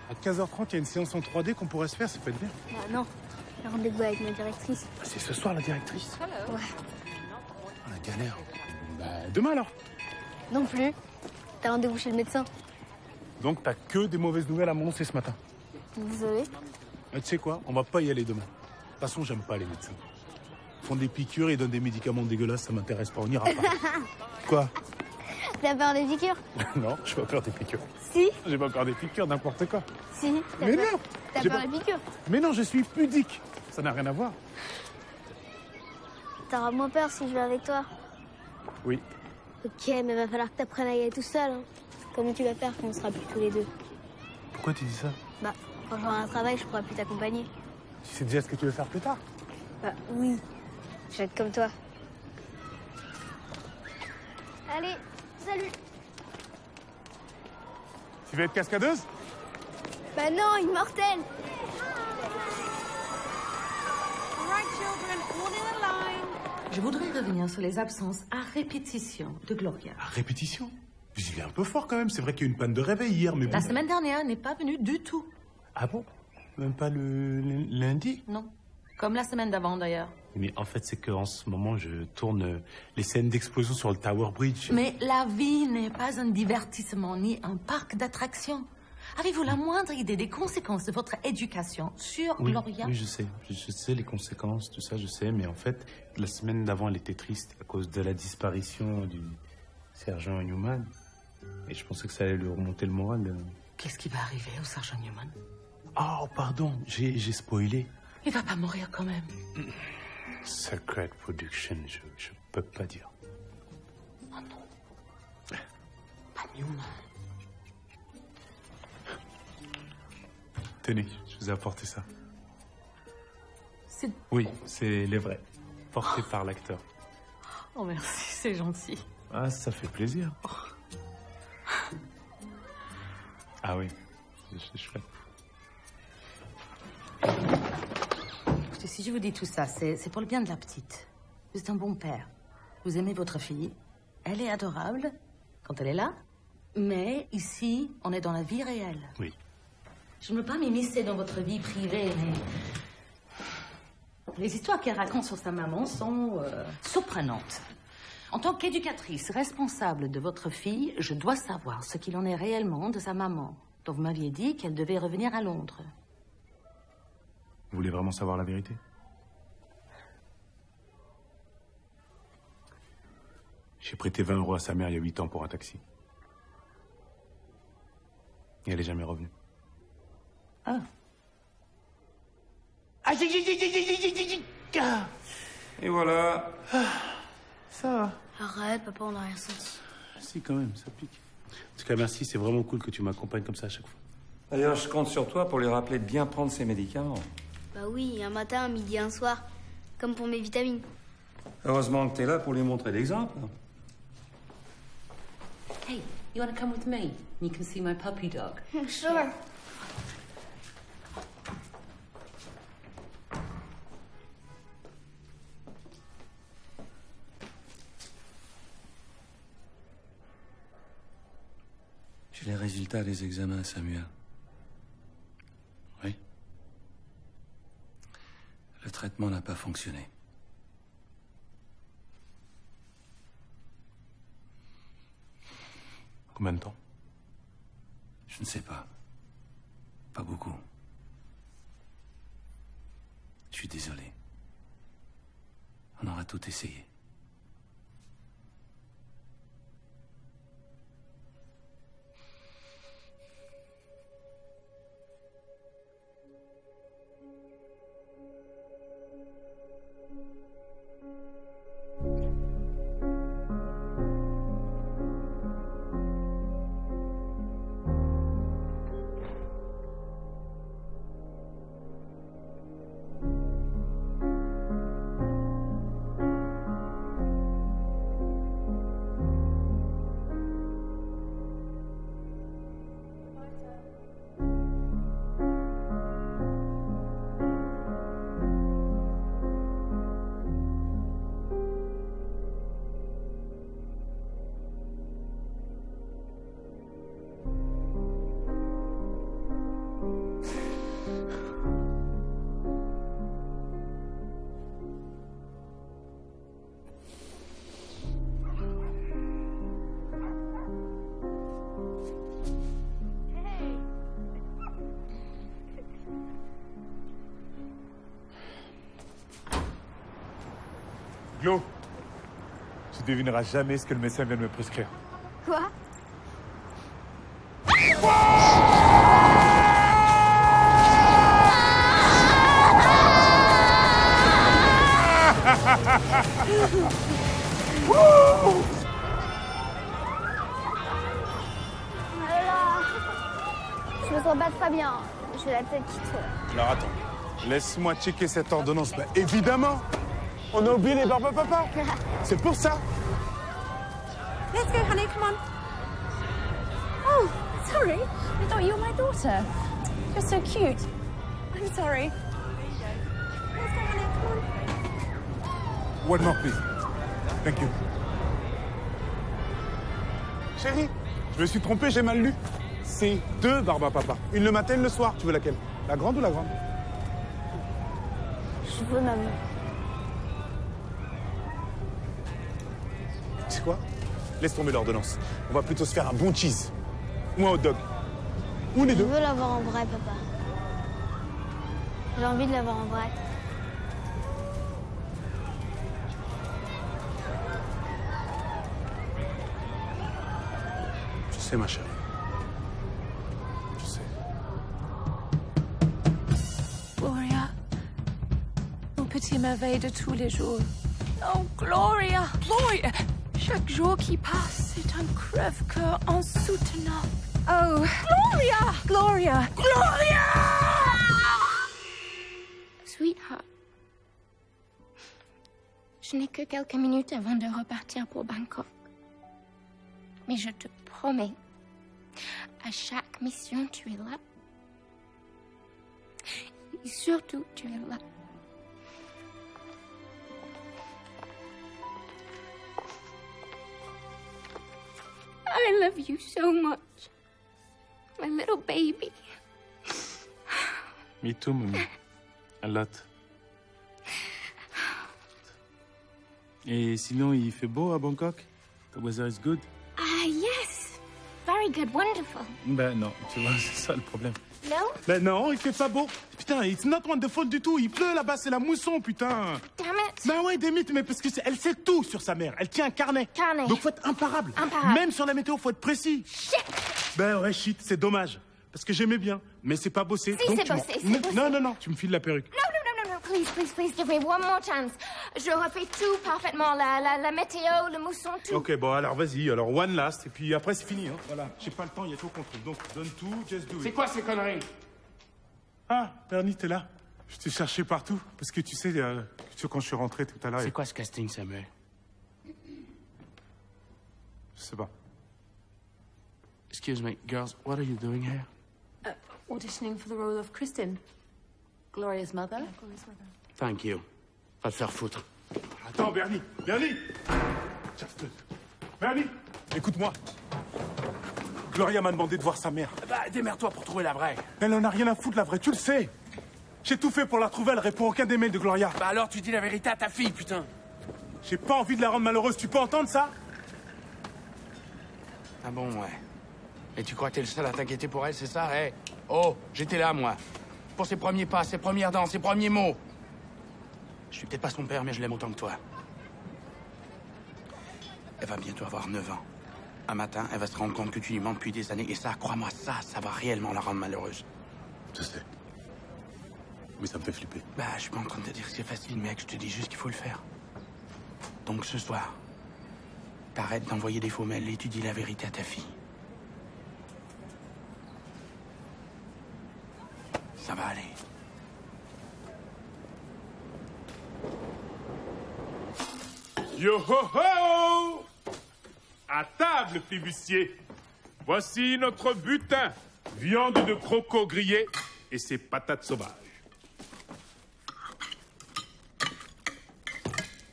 Speaker 1: À 15h30, il y a une séance en 3D qu'on pourrait se faire, ça peut être bien.
Speaker 15: Bah non, j'ai rendez-vous avec ma directrice.
Speaker 1: Ah, c'est ce soir, la directrice?
Speaker 15: Ouais.
Speaker 1: Ah, la galère. Bah, demain alors.
Speaker 15: Non plus. T'as rendez-vous chez le médecin.
Speaker 1: Donc t'as que des mauvaises nouvelles à m'annoncer ce matin.
Speaker 15: Désolée.
Speaker 1: Tu sais quoi? On va pas y aller demain. De toute façon, j'aime pas les médecins. Ils font des piqûres et donnent des médicaments dégueulasses, ça m'intéresse pas, on ira pas. Quoi?
Speaker 15: T'as peur des piqûres?
Speaker 1: Non, j'ai pas peur des piqûres.
Speaker 15: Si.
Speaker 1: J'ai pas peur des piqûres, n'importe quoi.
Speaker 15: Si.
Speaker 1: Mais non.
Speaker 15: T'as
Speaker 1: j'ai
Speaker 15: peur
Speaker 1: pas-
Speaker 15: des piqûres?
Speaker 1: Mais non, je suis pudique. Ça n'a rien à voir.
Speaker 15: T'auras moins peur si je vais avec toi.
Speaker 1: Oui.
Speaker 15: Ok, mais va falloir que t'apprennes à y aller tout seul. Hein. Comment tu vas faire quand on sera plus tous les deux?
Speaker 1: Pourquoi tu dis ça?
Speaker 15: Bah, quand j'aurai un travail, je pourrai plus t'accompagner.
Speaker 1: Tu sais déjà ce que tu veux faire plus tard?
Speaker 15: Bah oui. Je vais être comme toi. Allez, salut.
Speaker 1: Tu veux être cascadeuse?
Speaker 15: Bah non, immortel.
Speaker 19: Je voudrais revenir sur les absences à répétition de Gloria.
Speaker 1: À répétition? Mais il est un peu fort quand même, c'est vrai qu'il y a eu une panne de réveil hier, mais bon.
Speaker 19: La semaine dernière n'est pas venue du tout.
Speaker 1: Ah bon? Même pas le lundi?
Speaker 19: Non. Comme la semaine d'avant d'ailleurs.
Speaker 10: Mais en fait, c'est qu'en ce moment, je tourne les scènes d'explosion sur le Tower Bridge.
Speaker 19: Mais la vie n'est pas un divertissement ni un parc d'attractions. Avez-vous la moindre idée des conséquences de votre éducation sur
Speaker 10: Oui,
Speaker 19: Gloria?
Speaker 10: oui, je sais. Je sais les conséquences, tout ça, je sais. Mais en fait, la semaine d'avant, elle était triste à cause de la disparition du sergent Newman. Et je pensais que ça allait lui remonter le moral.
Speaker 19: Qu'est-ce qui va arriver au sergent Newman?
Speaker 10: Oh, pardon, j'ai spoilé.
Speaker 19: Il va pas mourir quand même.
Speaker 10: Secret Production, je peux pas dire.
Speaker 19: Oh non. Pas Newman.
Speaker 10: Tenez, je vous ai apporté ça.
Speaker 19: C'est...
Speaker 10: Oui, c'est les vrais. Portés par l'acteur.
Speaker 19: Oh merci, c'est gentil.
Speaker 10: Ah, ça fait plaisir. Ah oui, c'est chouette.
Speaker 19: Écoutez, si je vous dis tout ça, c'est pour le bien de la petite. Vous êtes un bon père. Vous aimez votre fille. Elle est adorable quand elle est là. Mais ici, on est dans la vie réelle.
Speaker 10: Oui.
Speaker 19: Je ne veux pas m'immiscer dans votre vie privée, mais... Les histoires qu'elle raconte sur sa maman sont surprenantes. En tant qu'éducatrice responsable de votre fille, je dois savoir ce qu'il en est réellement de sa maman, dont vous m'aviez dit qu'elle devait revenir à Londres.
Speaker 10: Vous voulez vraiment savoir la vérité? J'ai prêté 20 € à sa mère il y a 8 ans pour un taxi. Et elle est jamais revenue.
Speaker 19: Ah.
Speaker 9: Et voilà.
Speaker 10: Ça va.
Speaker 15: Arrête, papa, on n'a rien senti.
Speaker 10: Si, quand même, ça pique. En tout cas, merci, c'est vraiment cool que tu m'accompagnes comme ça à chaque fois.
Speaker 9: D'ailleurs, je compte sur toi pour lui rappeler de bien prendre ses médicaments.
Speaker 15: Bah oui, un matin, un midi, un soir. Comme pour mes vitamines.
Speaker 9: Heureusement que t'es là pour lui montrer l'exemple.
Speaker 19: Hey, you want to come with me? You can see my puppy dog.
Speaker 15: Sure.
Speaker 9: J'ai les résultats des examens, Samuel. Oui. Le traitement n'a pas fonctionné.
Speaker 10: Combien de temps?
Speaker 9: Je ne sais pas. Pas beaucoup. Je suis désolé. On aura tout essayé.
Speaker 1: Glo, tu devineras jamais ce que le médecin vient de me prescrire.
Speaker 15: Quoi? Je me sens pas très bien. J'ai la tête qui tourne.
Speaker 1: Alors attends, laisse-moi checker cette ordonnance. Bah évidemment, on a oublié les barbes à papa. C'est pour ça.
Speaker 6: Let's go, honey, come on. Oh, sorry. I thought you were my daughter. You're so cute. I'm sorry. Let's go, honey, come on.
Speaker 1: One more, please. Thank you. Chérie, je me suis trompé, j'ai mal lu. C'est 2 barbes à papa. Une le matin, une le soir. Tu veux laquelle? La grande ou la grande?
Speaker 15: Je veux maman.
Speaker 1: Tu sais quoi? Laisse tomber l'ordonnance. On va plutôt se faire un bon cheese. Ou un hot dog. Ou les
Speaker 15: Je
Speaker 1: deux.
Speaker 15: veux l'avoir en vrai, papa. J'ai envie de l'avoir en vrai.
Speaker 1: Je sais, ma chérie. Je sais.
Speaker 6: Gloria, petites merveilles de tous les jours. Oh, Gloria! Gloria! Chaque jour qui passe, c'est un crève-cœur insoutenable. Oh, Gloria! Gloria! Gloria!
Speaker 15: Sweetheart, je n'ai que quelques minutes avant de repartir pour Bangkok. Mais je te promets, à chaque mission, tu es là. Et surtout, tu es là. I love you so much. My little baby.
Speaker 10: Me too, mommy. A lot. Et sinon, il fait beau à Bangkok? The weather is good?
Speaker 15: Ah, yes. Very good, wonderful.
Speaker 10: Ben non, tu vois, c'est ça le problème.
Speaker 15: No?
Speaker 1: Ben non, il fait pas beau. Putain, it's not wonderful du tout. Il pleut là-bas, c'est la mousson, putain.
Speaker 15: Damn it.
Speaker 1: Ben ouais, des mythes, mais parce que elle sait tout sur sa mère. Elle tient un carnet.
Speaker 15: Carnet.
Speaker 1: Donc faut être imparable.
Speaker 15: Imparable.
Speaker 1: Même sur la météo, faut être précis.
Speaker 15: Shit.
Speaker 1: Ben ouais, shit, c'est dommage. Parce que j'aimais bien, mais c'est pas bossé.
Speaker 15: Si,
Speaker 1: donc
Speaker 15: c'est
Speaker 1: tu m'en-
Speaker 15: bossé, c'est bossé.
Speaker 1: Non, non, non, tu me files la perruque.
Speaker 15: No, please, please, please, give me one more chance. Je refais tout parfaitement, la météo, le mousson, tout.
Speaker 1: Ok, bon, alors vas-y, alors one last, et puis après c'est fini, hein. Voilà, j'ai pas le temps, il y a tout contre. Donc donne tout, just do it.
Speaker 12: C'est quoi ces conneries?
Speaker 1: Ah, Bernie, t'es là. Je t'ai cherché partout, parce que tu sais, quand je suis rentré tout à l'heure...
Speaker 12: C'est quoi ce casting, Samuel?
Speaker 1: Je sais pas.
Speaker 12: Excuse me, girls, what are you doing here?
Speaker 7: Auditioning for the role of Kristen. Gloria's mother.
Speaker 12: Thank you. Va te faire foutre.
Speaker 1: Attends, Bernie, Bernie. Bernie, écoute-moi. Gloria m'a demandé de voir sa mère.
Speaker 12: Bah, démerde-toi pour trouver la vraie.
Speaker 1: Elle en a rien à foutre, la vraie, tu le sais. J'ai tout fait pour la trouver, elle répond à aucun des mails de Gloria.
Speaker 12: Bah alors tu dis la vérité à ta fille, putain.
Speaker 1: J'ai pas envie de la rendre malheureuse, tu peux entendre ça?
Speaker 12: Ah bon, ouais. Et tu crois que t'es le seul à t'inquiéter pour elle, c'est ça, eh? Oh, j'étais là, moi. Pour ses premiers pas, ses premières danses, ses premiers mots. Je suis peut-être pas son père, mais je l'aime autant que toi. Elle va bientôt avoir 9 ans. Un matin, elle va se rendre compte que tu lui mens depuis des années. Et ça, crois-moi, ça va réellement la rendre malheureuse.
Speaker 10: Je sais. Mais ça me fait flipper.
Speaker 12: Bah, je suis pas en train de te dire que c'est facile, mec. Je te dis juste qu'il faut le faire. Donc ce soir, t'arrêtes d'envoyer des faux mails et tu dis la vérité à ta fille. Ça va aller.
Speaker 1: Yo ho ho! À table, flibustier. Voici notre butin. Viande de croco grillée et ses patates sauvages.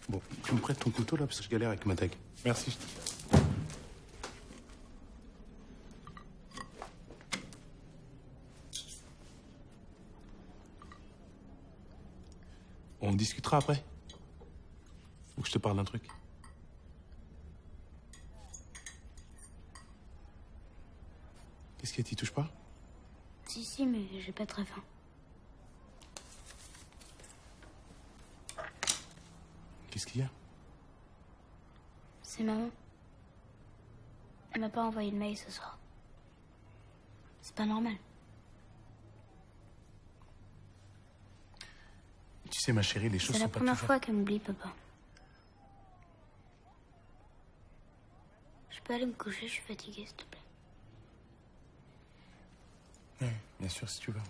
Speaker 10: Bon, tu me prêtes ton couteau là parce que je galère avec ma dague.
Speaker 1: Merci.
Speaker 10: On discutera après. Faut que je te parle d'un truc. Qu'est-ce qu'il y a, t'y touches pas?
Speaker 15: Si, mais j'ai pas très faim.
Speaker 10: Qu'est-ce qu'il y a?
Speaker 15: C'est maman. Elle m'a pas envoyé de mail ce soir. C'est pas normal.
Speaker 10: Tu sais, ma chérie, les choses
Speaker 15: C'est la
Speaker 10: sont pas
Speaker 15: première
Speaker 10: toujours...
Speaker 15: fois qu'elle m'oublie, papa. Je peux aller me coucher, je suis fatiguée, s'il te plaît.
Speaker 10: Ouais, bien sûr, si tu veux.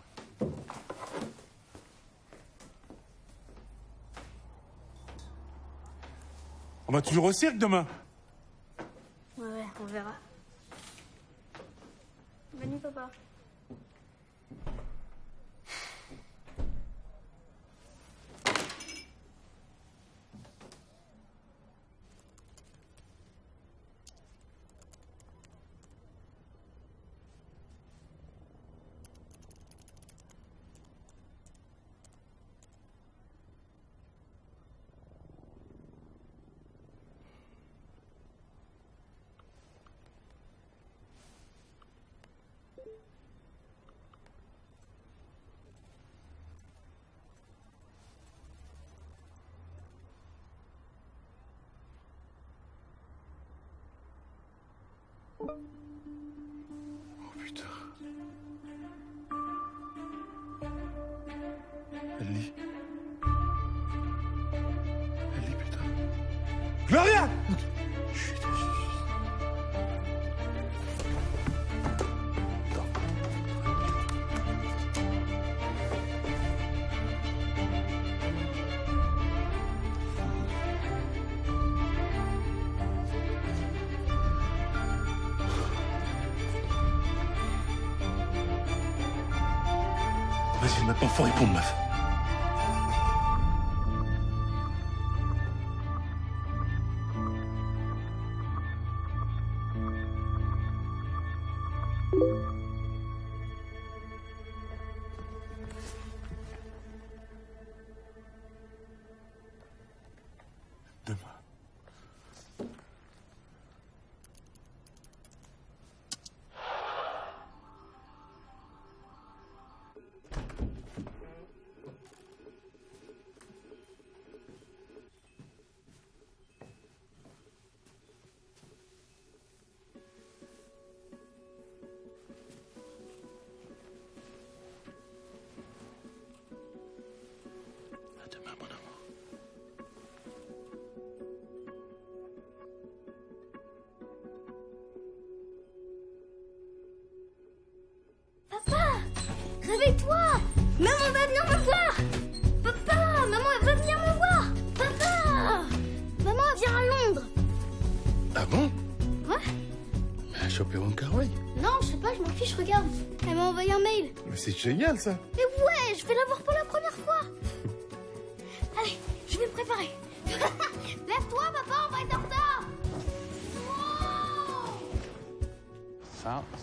Speaker 1: On va toujours au cirque demain.
Speaker 15: Ouais, on verra. Bonne nuit, papa.
Speaker 10: Oh putain. Elle lit.
Speaker 1: Gloria!
Speaker 9: Vas-y, maintenant, faut répondre, meuf.
Speaker 15: Réveille-toi! Maman va venir me voir! Papa! Maman elle va venir me voir! Papa! Maman elle vient à Londres!
Speaker 9: Ah bon?
Speaker 15: Ouais?
Speaker 9: Mais elle a chopé Wong Kar-wai.
Speaker 15: Non, je sais pas, je m'en fiche, regarde. Elle m'a envoyé un mail.
Speaker 1: Mais c'est génial, ça.
Speaker 15: Mais ouais, je vais la voir pour la première fois. Allez, je vais me préparer. Lève-toi, papa, on va être en retard.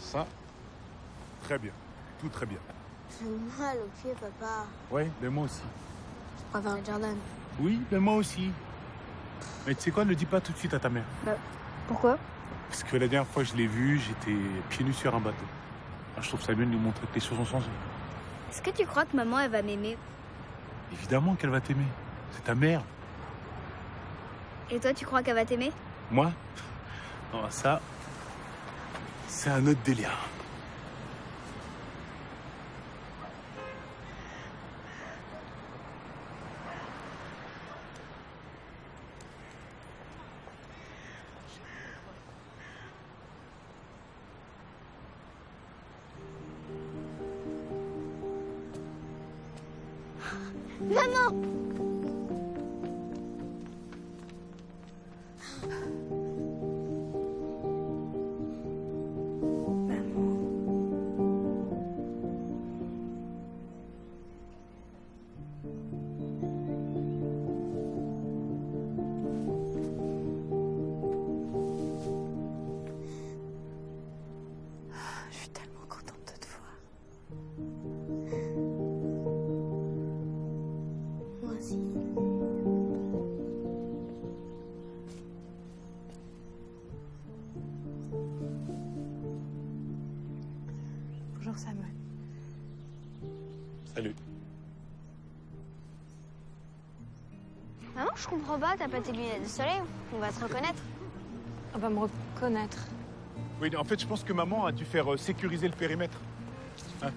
Speaker 1: Ça. Très bien. Tout très bien.
Speaker 15: J'ai mal au pied, papa.
Speaker 1: Ouais, mais moi aussi.
Speaker 15: On va vers Jordan.
Speaker 1: Oui, mais moi aussi. Mais tu sais quoi, ne le dis pas tout de suite à ta mère.
Speaker 15: Bah, pourquoi?
Speaker 1: Parce que la dernière fois que je l'ai vue, j'étais pieds nus sur un bateau. Alors, je trouve ça bien de lui montrer que les choses ont changé.
Speaker 15: Est-ce que tu crois que maman, elle va m'aimer?
Speaker 1: Évidemment qu'elle va t'aimer. C'est ta mère.
Speaker 15: Et toi, tu crois qu'elle va t'aimer?
Speaker 1: Moi? Non, ça, c'est un autre délire.
Speaker 15: Maman!
Speaker 6: Je suis tellement contente de te voir.
Speaker 15: Moi aussi.
Speaker 6: Bonjour Samuel.
Speaker 1: Salut.
Speaker 15: Maman, je comprends pas, t'as pas tes lunettes de soleil? On va te reconnaître.
Speaker 6: On va me reconnaître.
Speaker 1: Oui, en fait, je pense que maman a dû faire sécuriser le périmètre. Hein,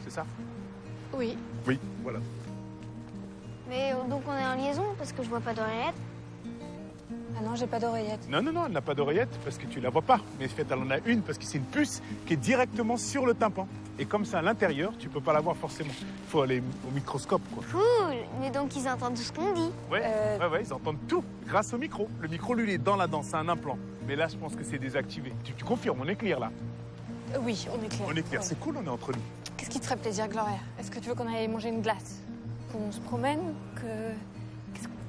Speaker 1: c'est ça?
Speaker 6: Oui.
Speaker 1: Oui, voilà.
Speaker 15: Mais donc on est en liaison parce que je vois pas d'oreillette.
Speaker 6: Ah non, j'ai pas d'oreillette.
Speaker 1: Non, elle n'a pas d'oreillette parce que tu la vois pas. Mais en fait, elle en a une parce que c'est une puce qui est directement sur le tympan. Et comme c'est à l'intérieur, tu peux pas la voir forcément. Il faut aller au microscope, quoi.
Speaker 15: Cool. Mais donc ils entendent tout ce qu'on dit.
Speaker 1: Ouais, ils entendent tout grâce au micro. Le micro, lui, il est dans la dent, c'est un implant. Mais là, je pense que c'est désactivé. Tu confirmes, on est clair là.
Speaker 6: Oui, on est clair.
Speaker 1: On est clair,
Speaker 6: Ouais.
Speaker 1: c'est cool, on est entre nous.
Speaker 6: Qu'est-ce qui te ferait plaisir, Gloria? Est-ce que tu veux qu'on aille manger une glace? Qu'on se promène?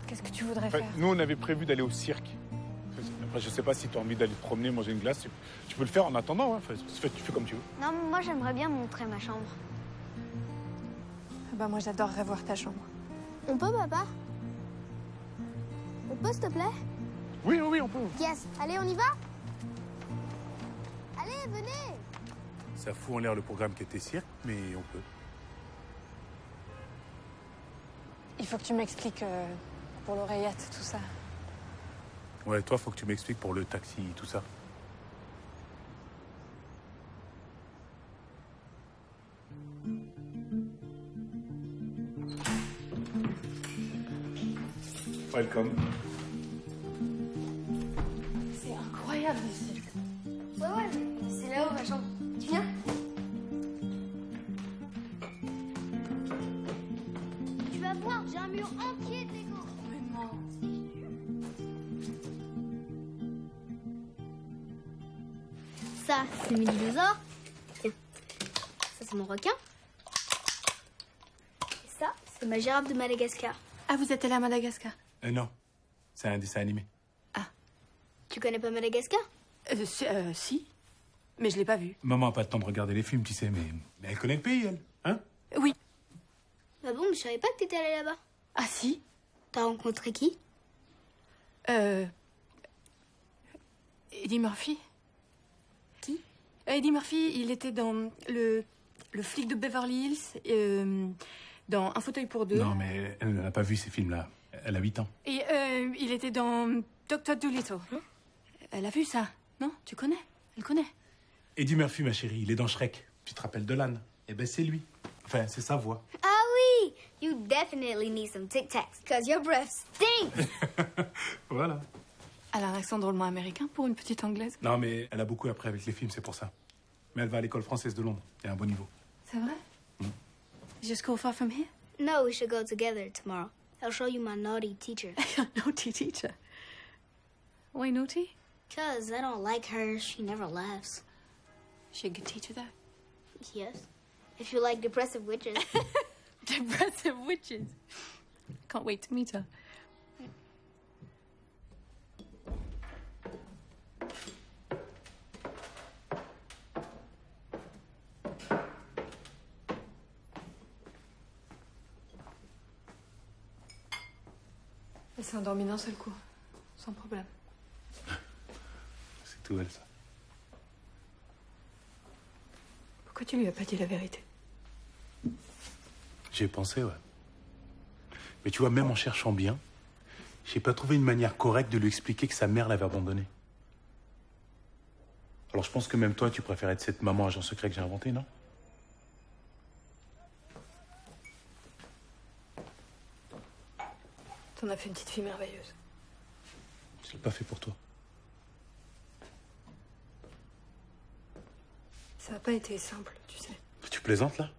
Speaker 6: Qu'est-ce que tu voudrais
Speaker 1: Enfin,
Speaker 6: faire?
Speaker 1: nous, on avait prévu d'aller au cirque. Après, je sais pas si tu as envie d'aller te promener, manger une glace. Tu peux le faire en attendant, hein. Enfin, tu fais comme tu veux.
Speaker 15: Non, moi j'aimerais bien montrer ma chambre.
Speaker 6: Bah moi j'adorerais voir ta chambre.
Speaker 15: On peut, papa? On peut, s'il te plaît?
Speaker 1: Oui, on peut.
Speaker 15: Yes. Allez, on y va? Allez, venez!
Speaker 1: Ça fout en l'air le programme qui était cirque, mais on peut.
Speaker 6: Il faut que tu m'expliques pour l'oreillette, tout ça.
Speaker 1: Ouais, toi, faut que tu m'expliques pour le taxi, tout ça. Welcome.
Speaker 6: regarde ici. Ouais, c'est là-haut ma chambre. Tu viens? Tu vas voir, j'ai un mur entier de Lego. Mais non. Ça, c'est mes dinosaures. Tiens, ça c'est mon requin. Et ça, c'est ma girafe de Madagascar.
Speaker 7: Ah, vous êtes allé à Madagascar?
Speaker 1: Non, c'est un dessin animé.
Speaker 6: Tu connais pas Madagascar?
Speaker 7: Si. Mais je l'ai pas vu.
Speaker 1: Maman a pas le temps de regarder les films, tu sais, mais elle connaît le pays, elle. Hein?
Speaker 7: Oui.
Speaker 6: Bah bon, mais je savais pas que t'étais allé là-bas.
Speaker 7: Ah si?
Speaker 6: T'as rencontré qui?
Speaker 7: Eddie Murphy.
Speaker 6: Qui?
Speaker 7: Eddie Murphy, il était dans le flic de Beverly Hills, dans Un fauteuil pour deux.
Speaker 1: Non, mais elle n'a pas vu ces films-là. Elle a 8 ans.
Speaker 7: Et il était dans Dr. Dolittle. Elle a vu ça, non? Tu connais? Elle connaît.
Speaker 1: Eddie Murphy, ma chérie, il est dans Shrek. Tu te rappelles de l'âne? Eh ben, c'est lui. Enfin, c'est sa voix.
Speaker 6: Ah oui! You definitely need some Tic Tacs, cause your breath stinks!
Speaker 1: Voilà.
Speaker 7: Elle a un accent drôlement américain pour une petite anglaise.
Speaker 1: Non, mais elle a beaucoup appris avec les films, c'est pour ça. Mais elle va à l'école française de Londres. Elle a un bon niveau.
Speaker 7: C'est vrai? Is school far from here?
Speaker 6: No, we should go together tomorrow. I'll show you my naughty teacher.
Speaker 7: Naughty teacher? Why naughty?
Speaker 6: Cause I don't like her. She never laughs.
Speaker 7: She a good teacher, though?
Speaker 6: Yes. If you like depressive witches.
Speaker 7: Depressive witches. Can't wait to meet her. Elle s'est endormie d'un seul coup, sans problème.
Speaker 1: C'est tout elle, ça.
Speaker 7: Pourquoi tu lui as pas dit la vérité?
Speaker 1: J'y ai pensé, ouais. Mais tu vois, même en cherchant bien, j'ai pas trouvé une manière correcte de lui expliquer que sa mère l'avait abandonné. Alors je pense que même toi, tu préfères être cette maman agent secret que j'ai inventée, non?
Speaker 7: T'en as fait une petite fille merveilleuse.
Speaker 1: Je l'ai pas fait pour toi.
Speaker 7: Ça n'a pas été simple, tu sais.
Speaker 1: Tu plaisantes, là?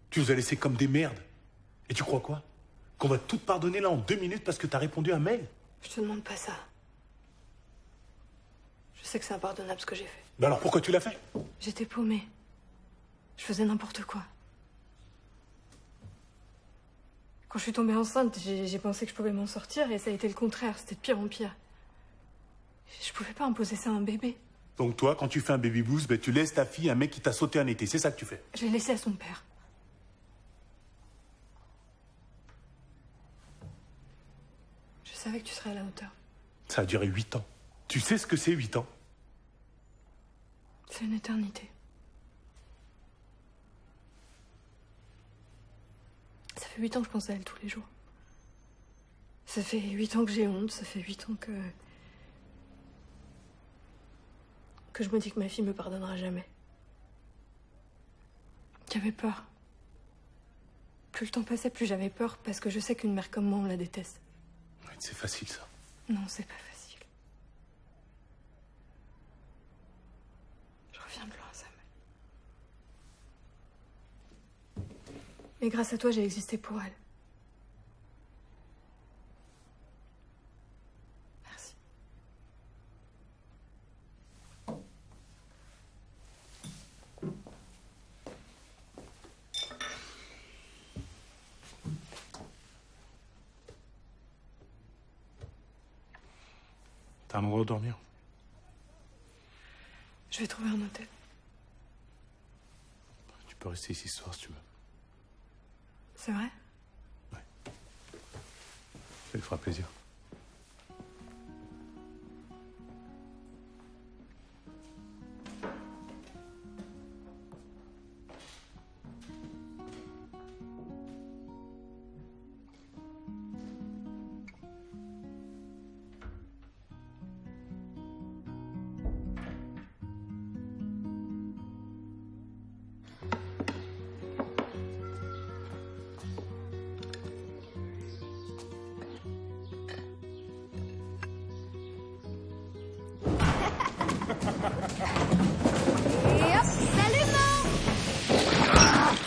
Speaker 1: Tu nous as laissés comme des merdes. Et tu crois quoi? Qu'on va tout te pardonner, là, en 2 minutes parce que t'as répondu à un mail?
Speaker 7: Je te demande pas ça. Je sais que c'est impardonnable ce que j'ai fait.
Speaker 1: Ben alors pourquoi tu l'as fait?
Speaker 7: J'étais paumée. Je faisais n'importe quoi. Quand je suis tombée enceinte, j'ai pensé que je pouvais m'en sortir et ça a été le contraire. C'était de pire en pire. Je pouvais pas imposer ça à un bébé.
Speaker 1: Donc toi, quand tu fais un baby blues, ben tu laisses ta fille à un mec qui t'a sauté un été. C'est ça que tu fais?
Speaker 7: Je l'ai laissé à son père. Je savais que tu serais à la hauteur.
Speaker 1: Ça a duré 8 ans. Tu sais ce que c'est 8 ans?
Speaker 7: C'est une éternité. Ça fait 8 ans que je pense à elle tous les jours. Ça fait 8 ans que j'ai honte, ça fait 8 ans que je me dis que ma fille me pardonnera jamais. J'avais peur. Plus le temps passait, plus j'avais peur, parce que je sais qu'une mère comme moi, on la déteste.
Speaker 1: Ouais, c'est facile, ça.
Speaker 7: Non, c'est pas facile. Je reviens de loin, Sam. Mais grâce à toi, j'ai existé pour elle. Merci.
Speaker 1: T'as un endroit où dormir?
Speaker 7: Je vais trouver un hôtel.
Speaker 1: Tu peux rester ici ce soir si tu veux.
Speaker 7: C'est vrai?
Speaker 1: Ça lui fera plaisir.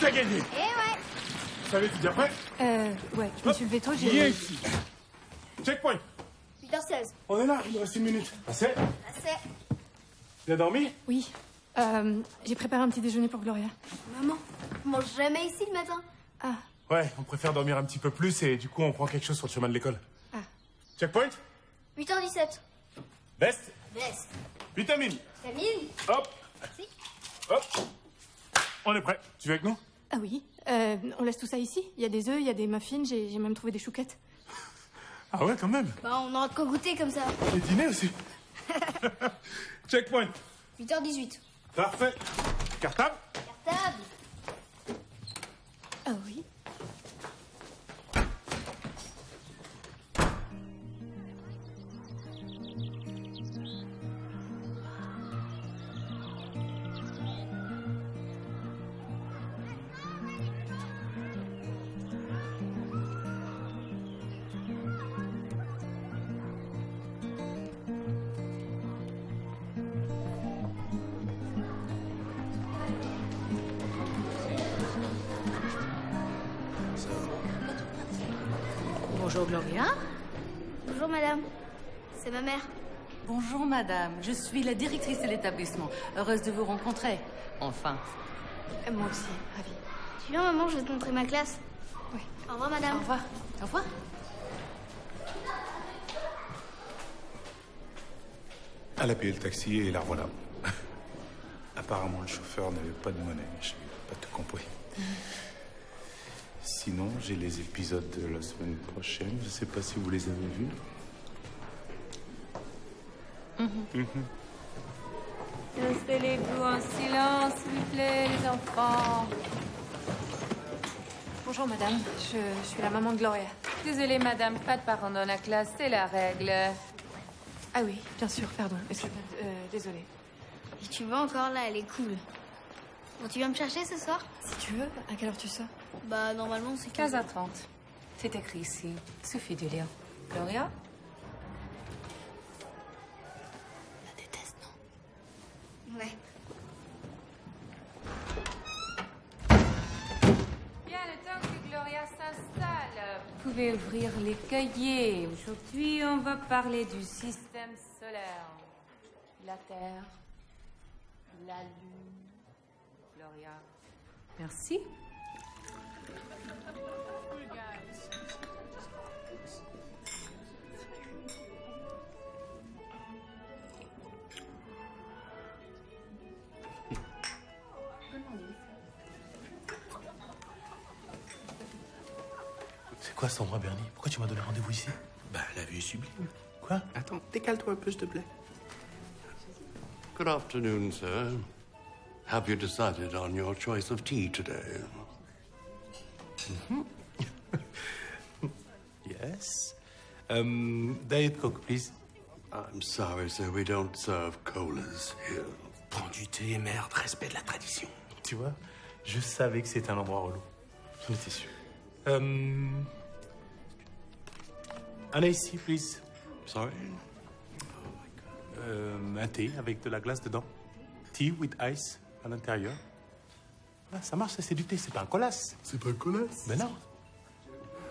Speaker 1: t'as gagné.
Speaker 6: Eh ouais.
Speaker 1: Salut, tu es déjà prêt?
Speaker 7: Ouais, je me suis levé tôt,
Speaker 1: Viens ici. Checkpoint.
Speaker 6: 8h16.
Speaker 1: On est là, il nous reste 1 minute. Assez?
Speaker 6: Assez.
Speaker 1: Bien dormi?
Speaker 7: Oui. J'ai préparé un petit déjeuner pour Gloria.
Speaker 6: Maman, on mange jamais ici le matin.
Speaker 7: Ah.
Speaker 1: Ouais, on préfère dormir un petit peu plus et du coup, on prend quelque chose sur le chemin de l'école.
Speaker 7: Ah.
Speaker 1: Checkpoint?
Speaker 6: 8h17.
Speaker 1: Veste?
Speaker 6: Veste.
Speaker 1: Vitamine.
Speaker 6: Camille.
Speaker 1: Hop. Hop. On est prêt. Tu viens avec nous?
Speaker 7: Ah oui. On laisse tout ça ici. Il y a des œufs, il y a des muffins, j'ai même trouvé des chouquettes.
Speaker 1: Ah ouais, quand même.
Speaker 6: Bah, on aura de quoi goûter comme ça.
Speaker 1: Et dîner aussi. Checkpoint.
Speaker 6: 8h18.
Speaker 1: Parfait. Cartable?
Speaker 6: Cartable.
Speaker 7: Ah oui.
Speaker 19: Bonjour Gloria.
Speaker 6: Bonjour madame. C'est ma mère.
Speaker 19: Bonjour madame, je suis la directrice de l'établissement. Heureuse de vous rencontrer. Enfin.
Speaker 7: Moi aussi, ravie.
Speaker 6: Tu viens maman, je vais te montrer ma classe.
Speaker 7: Oui.
Speaker 6: Au revoir madame.
Speaker 19: Au revoir. Au revoir.
Speaker 10: Elle a payé le taxi et la revoilà. Apparemment, le chauffeur n'avait pas de monnaie. Je n'ai pas tout compris. Sinon, j'ai les épisodes de la semaine prochaine. Je ne sais pas si vous les avez vus.
Speaker 3: Restez les vous en silence, s'il vous plaît, les enfants.
Speaker 7: Bonjour madame, je suis la maman de Gloria.
Speaker 3: Désolée, madame, pas de parents dans la classe, c'est la règle.
Speaker 7: Ah oui, bien sûr, pardon. Désolée.
Speaker 6: Et tu vois encore là, elle est cool. Bon, tu viens me chercher ce soir?
Speaker 7: Si tu veux, à quelle heure tu sors?
Speaker 6: Bah, normalement, c'est
Speaker 3: 15h30. C'est écrit ici. Suffit de lire. Gloria?
Speaker 6: Je déteste, non? Ouais.
Speaker 3: Bien, le temps que Gloria s'installe, vous pouvez ouvrir les cahiers. Aujourd'hui, on va parler du système solaire. La Terre, la Lune. Gloria. Merci.
Speaker 9: C'est quoi cet endroit, Bernie? Pourquoi tu m'as donné rendez-vous ici?
Speaker 12: Bah, la vue est sublime.
Speaker 9: Quoi?
Speaker 12: Attends, décale-toi un peu, s'il te plaît.
Speaker 20: Good afternoon, sir. Have you decided on your choice of tea today?
Speaker 9: Yes. Diet Coke, please.
Speaker 20: I'm sorry, sir. We don't serve colas here.
Speaker 9: Prends du thé, merde. Respect de la tradition. Tu vois, je savais que c'était un endroit relou. J'en étais sûr. Un icy, please.
Speaker 20: Sorry?
Speaker 9: Un thé avec de la glace dedans. Tea with ice à l'intérieur. Ah, ça marche, ça, c'est du thé, c'est pas un colasse.
Speaker 20: C'est pas un colasse?
Speaker 9: Ben non.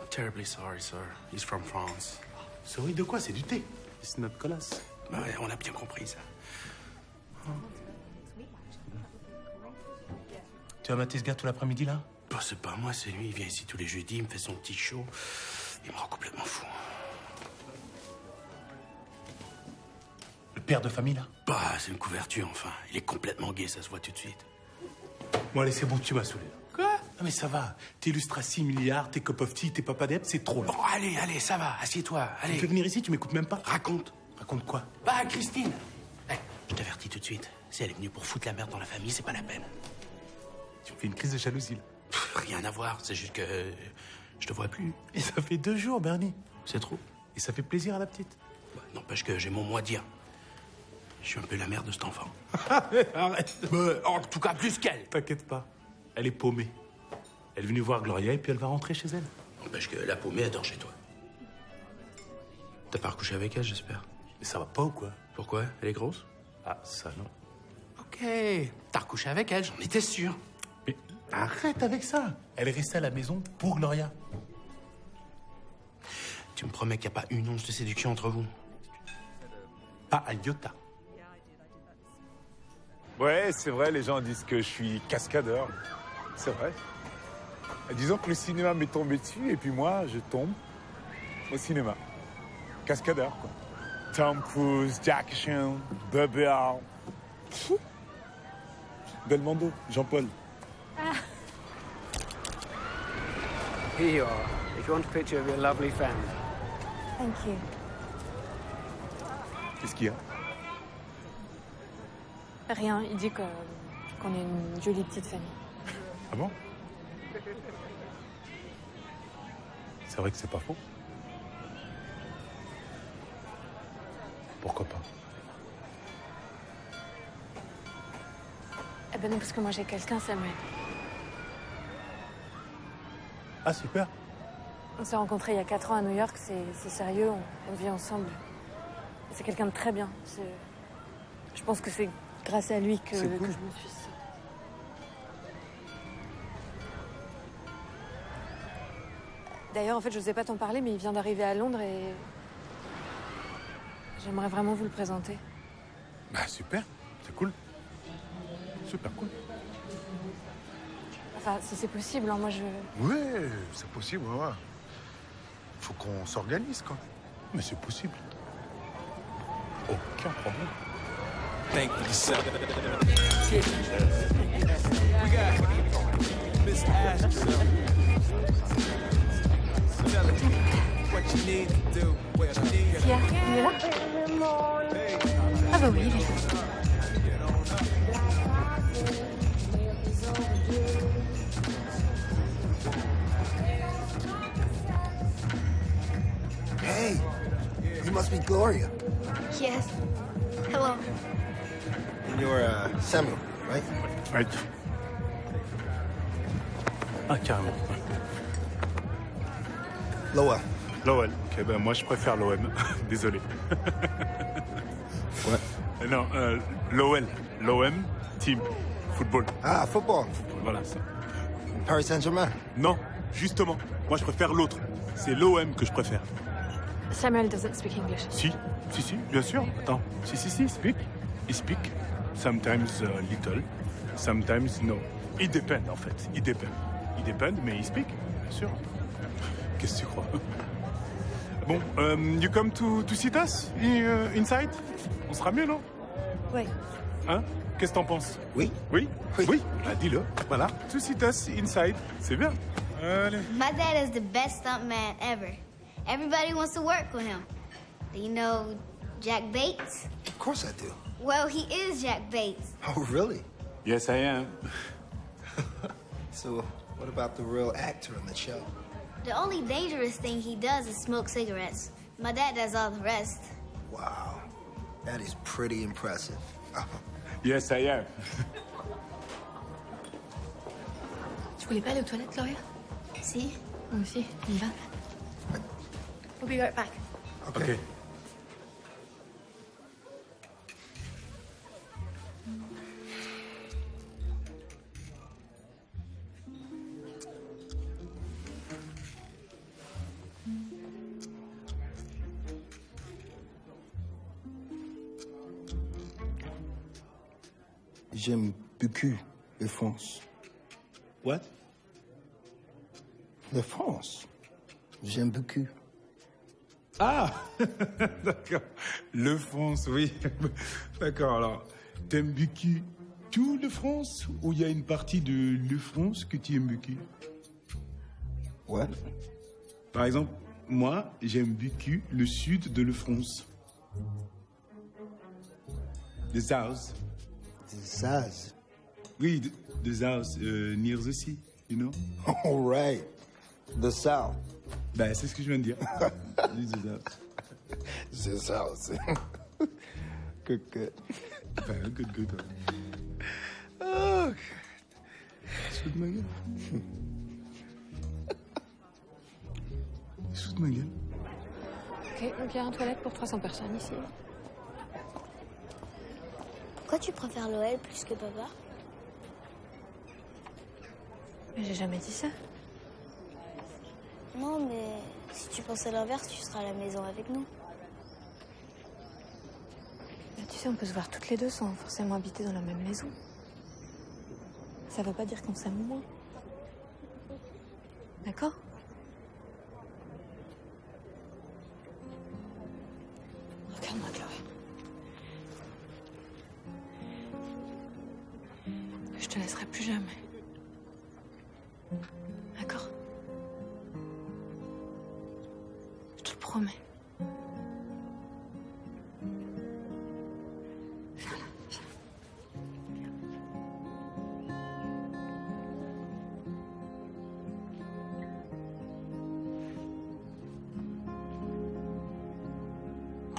Speaker 12: Terribly sorry, sir. He's from France.
Speaker 9: Sorry de quoi? C'est du thé. C'est notre colasse.
Speaker 12: Ouais, on a bien compris ça.
Speaker 9: Tu as maté ce gars tout l'après-midi, là?
Speaker 12: Bah, c'est pas moi, c'est lui. Il vient ici tous les jeudis, il me fait son petit show. Il me rend complètement fou.
Speaker 9: Le père de famille, là?
Speaker 12: Bah, c'est une couverture, enfin. Il est complètement gay, ça se voit tout de suite.
Speaker 9: Bon, allez, c'est bon, tu m'as saoulé. Quoi? Ah, mais ça va. T'illustres à 6 milliards, tes cup of tea, tes papa d'heb, c'est trop, là.
Speaker 12: Bon, allez, ça va. Assieds-toi, allez.
Speaker 9: Tu fais venir ici, tu m'écoutes même pas?
Speaker 12: Raconte.
Speaker 9: Raconte quoi?
Speaker 12: Bah, Christine. Je t'avertis tout de suite. Si elle est venue pour foutre la merde dans la famille, c'est pas la peine.
Speaker 9: Tu me fais une crise de jalousie, là.
Speaker 12: Rien à voir, c'est juste que je te vois plus.
Speaker 9: Et ça fait 2 jours, Bernie.
Speaker 12: C'est trop.
Speaker 9: Et ça fait plaisir à la petite.
Speaker 12: Bah, n'empêche que j'ai mon mot à dire. Je suis un peu la mère de cet enfant.
Speaker 9: Arrête.
Speaker 12: Bah, en tout cas, plus qu'elle.
Speaker 9: T'inquiète pas. Elle est paumée. Elle est venue voir Gloria et puis elle va rentrer chez elle.
Speaker 12: N'empêche que la paumée, elle dort chez toi. T'as pas recouché avec elle, j'espère?
Speaker 9: Mais ça va pas ou quoi?
Speaker 12: Pourquoi? Elle est grosse?
Speaker 9: Ah, ça non.
Speaker 12: Ok. T'as recouché avec elle, j'en étais sûr.
Speaker 9: Mais Arrête avec ça. Elle est restée à la maison pour Gloria.
Speaker 12: Tu me promets qu'il n'y a pas une once de séduction entre vous?
Speaker 9: Pas à iota.
Speaker 1: Ouais, c'est vrai, les gens disent que je suis cascadeur. C'est vrai. Disons que le cinéma m'est tombé dessus et puis moi, je tombe au cinéma. Cascadeur, quoi. Tom Cruise, Jack Chan, Bubble.
Speaker 6: Qui?
Speaker 1: Belmondo, Jean-Paul.
Speaker 6: Ah.
Speaker 21: Here you are. If you want a picture of your lovely family.
Speaker 6: Thank you.
Speaker 1: Qu'est-ce qu'il y a?
Speaker 7: Rien, il dit qu'on est une jolie petite famille.
Speaker 1: Ah bon? C'est vrai que c'est pas faux. Pourquoi pas?
Speaker 7: Eh ben non, parce que moi j'ai quelqu'un, Samuel.
Speaker 1: Ah, super.
Speaker 7: On s'est rencontrés il y a 4 ans à New York, c'est sérieux, on vit ensemble. C'est quelqu'un de très bien. Je pense que c'est grâce à lui que,
Speaker 1: C'est cool.
Speaker 7: que je me suis... D'ailleurs, en fait, je sais pas t'en parler, mais il vient d'arriver à Londres et... J'aimerais vraiment vous le présenter.
Speaker 1: Bah, super. C'est cool. Super cool.
Speaker 7: Enfin, si c'est possible, hein, moi je...
Speaker 1: Ouais, c'est possible, ouais. Faut qu'on s'organise, quoi. Mais c'est possible. Aucun problème.
Speaker 22: Thank you, sir. We got Miss Ashley. Tell her what you need to do. What you need.
Speaker 7: Tia, il est là? Ah bah oui, il est là.
Speaker 23: Hey, you must be Gloria.
Speaker 15: Yes. Hello.
Speaker 23: And you're Samuel, right?
Speaker 1: Right.
Speaker 9: Ah, carrément.
Speaker 23: Lowell.
Speaker 1: Lowell. Ok, ben moi je préfère l'OM. Désolé.
Speaker 23: What?
Speaker 1: Non, Lowell. L'OM, team. Football.
Speaker 23: Ah, football.
Speaker 1: Voilà, ça.
Speaker 23: Paris Saint-Germain.
Speaker 1: Non, justement. Moi je préfère l'autre. C'est l'OM que je préfère.
Speaker 7: Samuel doesn't speak English.
Speaker 1: Si, bien sûr. Attends. Si, speak. He speak. Sometimes little. Sometimes no. It depend, en fait. It depend, mais he speak, bien sûr. Qu'est-ce que tu crois? Bon, you come to sit us inside? On sera mieux, non?
Speaker 7: Oui.
Speaker 1: Hein? Qu'est-ce que t'en penses?
Speaker 23: Oui.
Speaker 1: Oui? Bah, dis-le. Voilà. To sit us inside. C'est bien. Allez.
Speaker 15: My dad is the best stuntman ever. Everybody wants to work with him. Do you know Jack Bates?
Speaker 23: Of course I do.
Speaker 15: Well, he is Jack Bates.
Speaker 23: Oh, really?
Speaker 1: Yes, I am.
Speaker 23: So, what about the real actor in the show?
Speaker 15: The only dangerous thing he does is smoke cigarettes. My dad does all the rest.
Speaker 23: Wow, that is pretty impressive.
Speaker 1: Yes, I am.
Speaker 7: Tu voulais pas aller aux toilettes, Gloria?
Speaker 15: Si.
Speaker 7: Moi aussi, on y va. We'll be right back.
Speaker 1: Ok.
Speaker 23: J'aime beaucoup la France.
Speaker 1: What?
Speaker 23: La France. J'aime beaucoup.
Speaker 1: Ah, d'accord. Le France, oui. D'accord, alors, t'aimes beaucoup tout le France ou il y a une partie de le France que tu aimes beaucoup?
Speaker 23: What?
Speaker 1: Par exemple, moi, j'aime beaucoup le sud de la France. The South.
Speaker 23: The South?
Speaker 1: Oui, the South, near the sea, you know?
Speaker 23: All right. The South.
Speaker 1: Ben, c'est ce que je viens de dire.
Speaker 23: The South. Good.
Speaker 1: Ben, good.
Speaker 23: Oh,
Speaker 1: Sous de ma gueule. Sous de ma gueule.
Speaker 7: Ok, donc il y a un toilette pour 300 personnes ici.
Speaker 15: Pourquoi tu préfères Noël plus que papa?
Speaker 7: Mais j'ai jamais dit ça.
Speaker 15: Non, mais si tu pensais l'inverse, tu seras à la maison avec nous.
Speaker 7: Mais tu sais, on peut se voir toutes les deux sans forcément habiter dans la même maison. Ça veut pas dire qu'on s'aime moins. D'accord? Regarde-moi, Chloé. Je te laisserai plus jamais. D'accord? Je te le promets.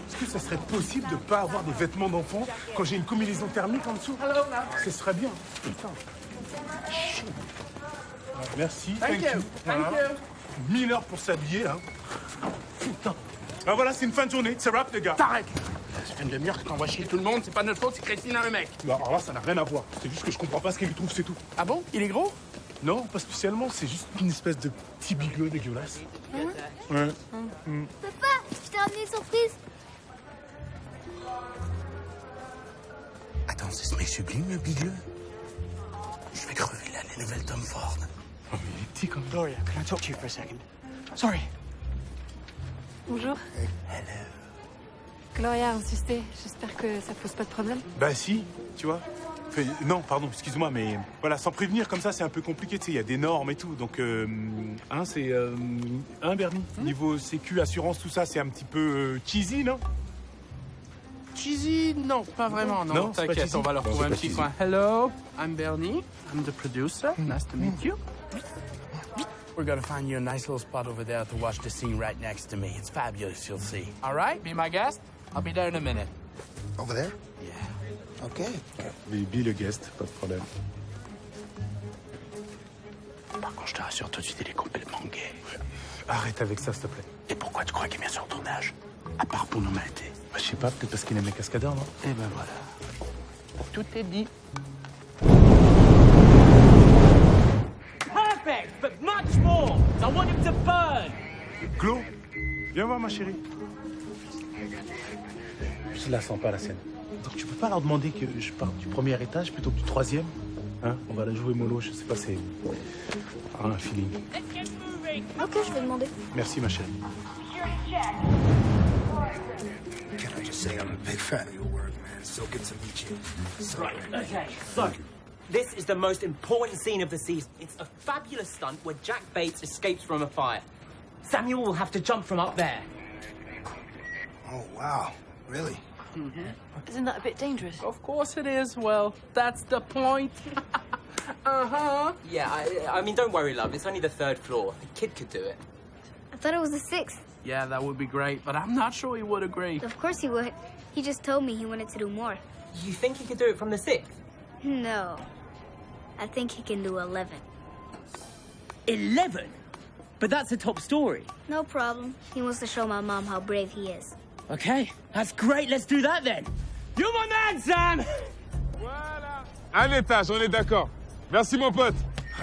Speaker 1: Est-ce que ça serait possible de ne pas avoir des vêtements d'enfant quand j'ai une combinaison thermique en dessous? Ce serait bien. Putain. Chut. Merci.
Speaker 12: Thank you. Thank you.
Speaker 1: 1000 heures pour s'habiller, là. Putain. Ben voilà, c'est une fin de journée. C'est rap, les gars.
Speaker 12: T'arrêtes. Ça fait une demi-heure que t'envoies chier tout le monde. C'est pas notre faute, c'est Christine a un mec.
Speaker 1: Non, alors là, ça n'a rien à voir. C'est juste que je comprends pas ce qu'elle lui trouve, c'est tout.
Speaker 12: Ah bon? Il est gros?
Speaker 1: Non, pas spécialement. C'est juste une espèce de petit bigleux dégueulasse. Ouais.
Speaker 15: Papa, je t'ai ramené une surprise.
Speaker 12: Attends, c'est ce mec sublime, le bigleux? Je vais crever là, les nouvelles Tom Ford.
Speaker 1: Oh, mais il est petit comme ça.
Speaker 12: Gloria, can I talk to you for a second? Sorry.
Speaker 7: Bonjour.
Speaker 12: Hello.
Speaker 7: Gloria a insisté. J'espère que ça pose pas de problème.
Speaker 1: Bah si, tu vois. Enfin, non, pardon, excuse-moi, mais voilà, sans prévenir comme ça, c'est un peu compliqué, tu sais, il y a des normes et tout. Donc, c'est Bernie. Niveau sécu, assurance, tout ça, c'est un petit peu cheesy, non?
Speaker 12: Cheesy? Non, pas vraiment, non.
Speaker 1: Non, c'est pas
Speaker 12: T'inquiète,
Speaker 1: cheesy.
Speaker 12: on va leur
Speaker 1: Non,
Speaker 12: trouver
Speaker 1: c'est
Speaker 12: un
Speaker 1: pas
Speaker 12: petit
Speaker 1: cheesy.
Speaker 12: coin. Hello, I'm Bernie. I'm the producer. Nice to meet you. We're gonna find you a nice little spot over there to watch the scene right next to me. It's fabulous, you'll see. All right, be my guest. I'll be there in a minute.
Speaker 23: Over there?
Speaker 12: Yeah.
Speaker 23: Okay.
Speaker 1: Be le guest, pas de problème.
Speaker 12: Par contre, je te rassure tout de suite, il est complètement gay.
Speaker 1: Arrête avec ça, s'il te plaît.
Speaker 12: Et pourquoi tu crois qu'il vient sur le tournage? À part pour nous mater.
Speaker 1: Bah, je sais pas, peut-être parce qu'il aime les cascadeurs, non?
Speaker 12: Eh ben voilà. Tout est dit.
Speaker 2: Perfect, but much more. I want him to burn.
Speaker 1: Chlo, viens voir ma chérie. Je la sens pas, la scène. Donc tu peux pas leur demander que je parte du premier étage plutôt que du troisième? Hein? On va la jouer mollo, je sais pas, c'est un feeling.
Speaker 15: Ok, je vais demander.
Speaker 1: Merci, ma chérie.
Speaker 23: Can I just say I'm a big fan of your work, man. So good to meet you. Sorry.
Speaker 2: Okay, so this is the most important scene of the season. It's a fabulous stunt where Jack Bates escapes from a fire. Samuel will have to jump from up there.
Speaker 23: Oh, wow. Really?
Speaker 7: Isn't that a bit dangerous?
Speaker 12: Of course it is. Well, that's the point. Uh-huh.
Speaker 2: Yeah, I mean, don't worry, love. It's only the 3rd floor. The kid could do it.
Speaker 15: I thought it was the 6th.
Speaker 12: Yeah, that would be great, but I'm not sure he would agree.
Speaker 15: Of course he would. He just told me he wanted to do more.
Speaker 2: You think he could do it from the 6th?
Speaker 15: No. I think he can do 11.
Speaker 2: 11? But that's a top story.
Speaker 15: No problem. He wants to show my mom how brave he is.
Speaker 2: Okay, that's great. Let's do that then. You're my man, Sam!
Speaker 1: Un étage, on est d'accord. Merci, mon pote.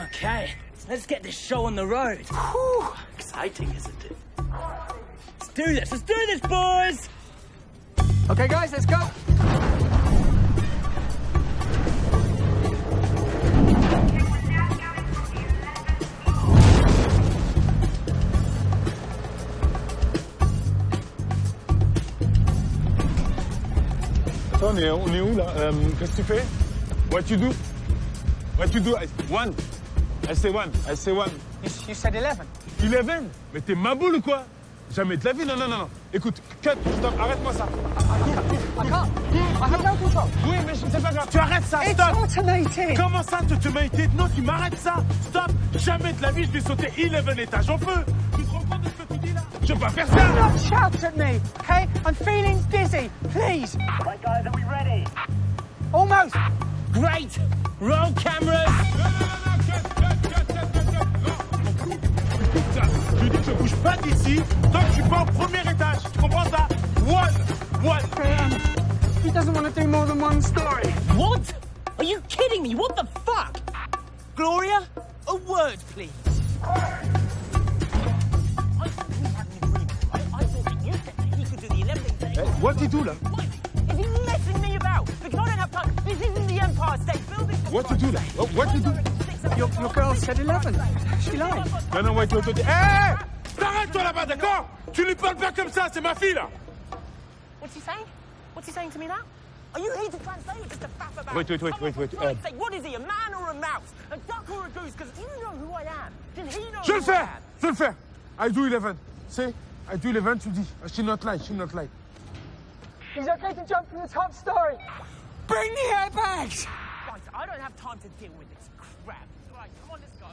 Speaker 2: Okay, let's get this show on the road.
Speaker 12: Whew, exciting, isn't it?
Speaker 2: Let's do this. Let's do this, boys!
Speaker 21: Okay, guys, let's go.
Speaker 1: Attends, on est où là? Qu'est-ce que tu fais? What you do? What you do? One. I say one. I say one.
Speaker 21: You said 11.
Speaker 1: 11? Mais t'es ma boule ou quoi? Jamais de la vie, non, non, non, non. Écoute, cut, stop, arrête-moi ça.
Speaker 21: I can't. I have no control.
Speaker 1: Oui, mais c'est pas grave. Tu arrêtes ça,
Speaker 21: It's
Speaker 1: stop.
Speaker 21: automated.
Speaker 1: Comment ça, automated? Non, tu m'arrêtes ça. Stop. Jamais de la vie, je vais sauter 11 étages en feu. Tu te rends compte de ce que tu dis là? Je peux pas faire ça.
Speaker 21: Do not shout at me, okay? I'm feeling dizzy. Please.
Speaker 2: Right, guys, are we ready?
Speaker 21: Almost.
Speaker 2: Great! Roll cameras!
Speaker 1: Je dis que je bouge pas d'ici tant que je suis pas au premier étage. Tu comprends ça? One.
Speaker 21: He doesn't want to do more than one story.
Speaker 2: What? Are you kidding me? What the fuck? Gloria? a word, please. I thought that you said that he could do the 11th.
Speaker 1: Hey, what you do là?
Speaker 2: Is he messing me about? Because I don't have time. This isn't the Empire State Building.
Speaker 1: What you do là? Oh, what you do?
Speaker 12: Your girl said 11. She lied.
Speaker 1: Non, wait. Hé! T'arrêtes toi là-bas, d'accord? Tu lui parles pas comme ça, c'est ma fille là!
Speaker 2: What's he saying? What's he saying to me now? Are you here to translate or just to faff about?
Speaker 1: Wait.
Speaker 2: Say, what is he, a man or a mouse? A duck or a goose? Because you know who I am. Did he know
Speaker 1: Je
Speaker 2: who
Speaker 1: le
Speaker 2: I am?
Speaker 1: fais! I do 11. Say, I do 11, tu dis. She not lie.
Speaker 2: He's okay to jump from the top story.
Speaker 12: Bring the airbags!
Speaker 2: Right, I don't have time to deal with this crap. Right, come on, let's go.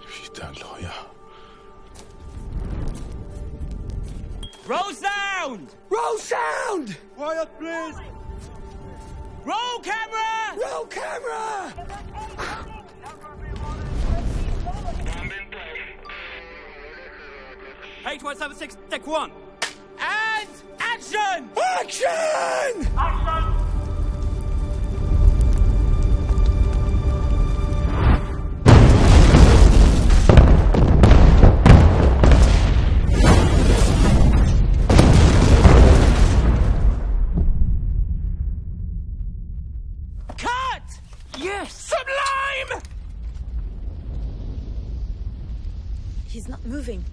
Speaker 1: Putain, Gloria.
Speaker 2: Roll sound!
Speaker 12: Roll sound!
Speaker 2: Quiet, please. Roll camera!
Speaker 12: Roll camera!
Speaker 2: H176, take one. And action!
Speaker 12: Action!
Speaker 2: Cut! Yes! Sublime!
Speaker 7: He's not moving.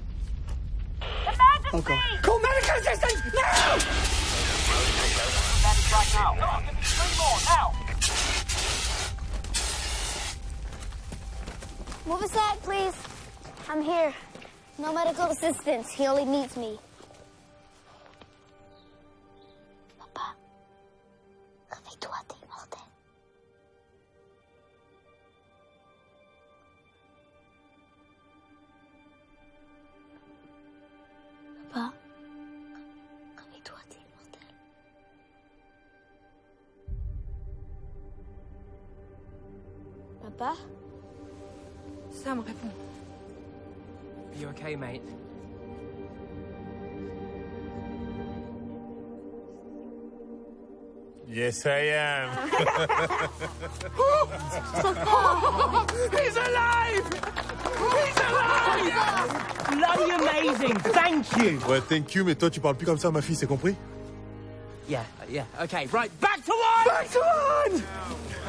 Speaker 2: Emergency!
Speaker 12: Oh God. Call medical assistance now!
Speaker 2: Come on, 3 more, now!
Speaker 15: Move aside, please. I'm here. No medical assistance. He only needs me. Papa, réveille-toi, t'es mortel. Papa, réveille-toi, t'es mortel. Papa?
Speaker 7: Sam, réponds.
Speaker 2: Are you okay, mate?
Speaker 1: Yes, I am.
Speaker 2: He's alive! He's alive! Bloody amazing! Thank you!
Speaker 1: Ouais, thank you, mais toi, tu parles plus comme ça, ma fille, c'est compris?
Speaker 2: Yeah, okay, right, back to one!
Speaker 12: Back to one!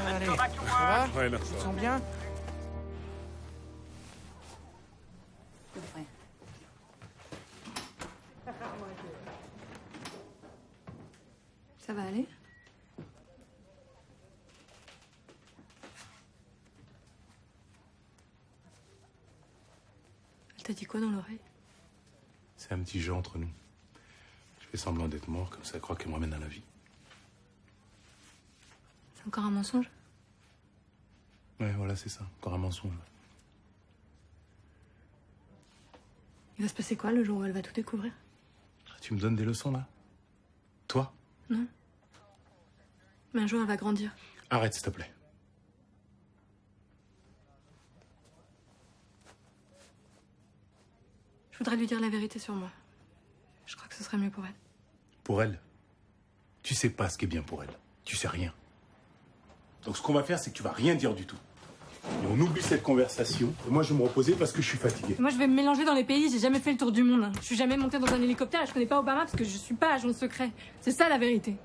Speaker 2: Allez, back to
Speaker 12: Ça va?
Speaker 1: Ouais, non,
Speaker 12: Tu
Speaker 1: ça
Speaker 12: te
Speaker 1: va.
Speaker 12: sens bien?
Speaker 7: Ça va aller? Elle t'a dit quoi dans l'oreille?
Speaker 10: C'est un petit jeu entre nous. Je fais semblant d'être mort, comme ça elle croit qu'elle me ramène à la vie.
Speaker 7: C'est encore un mensonge?
Speaker 10: Ouais, voilà, c'est ça. Encore un mensonge.
Speaker 7: Il va se passer quoi le jour où elle va tout découvrir?
Speaker 10: Tu me donnes des leçons, là? Toi?
Speaker 7: Non. Mais un jour elle va grandir.
Speaker 10: Arrête, s'il te plaît.
Speaker 7: Je voudrais lui dire la vérité sur moi. Je crois que ce serait mieux pour elle.
Speaker 10: Pour elle? Tu sais pas ce qui est bien pour elle. Tu sais rien. Donc ce qu'on va faire, c'est que tu vas rien dire du tout. Et on oublie cette conversation. Et moi, je vais me reposer parce que je suis fatigué.
Speaker 7: Moi, je vais me mélanger dans les pays. J'ai jamais fait le tour du monde. Je suis jamais montée dans un hélicoptère et je connais pas Obama parce que je suis pas agent secret. C'est ça la vérité.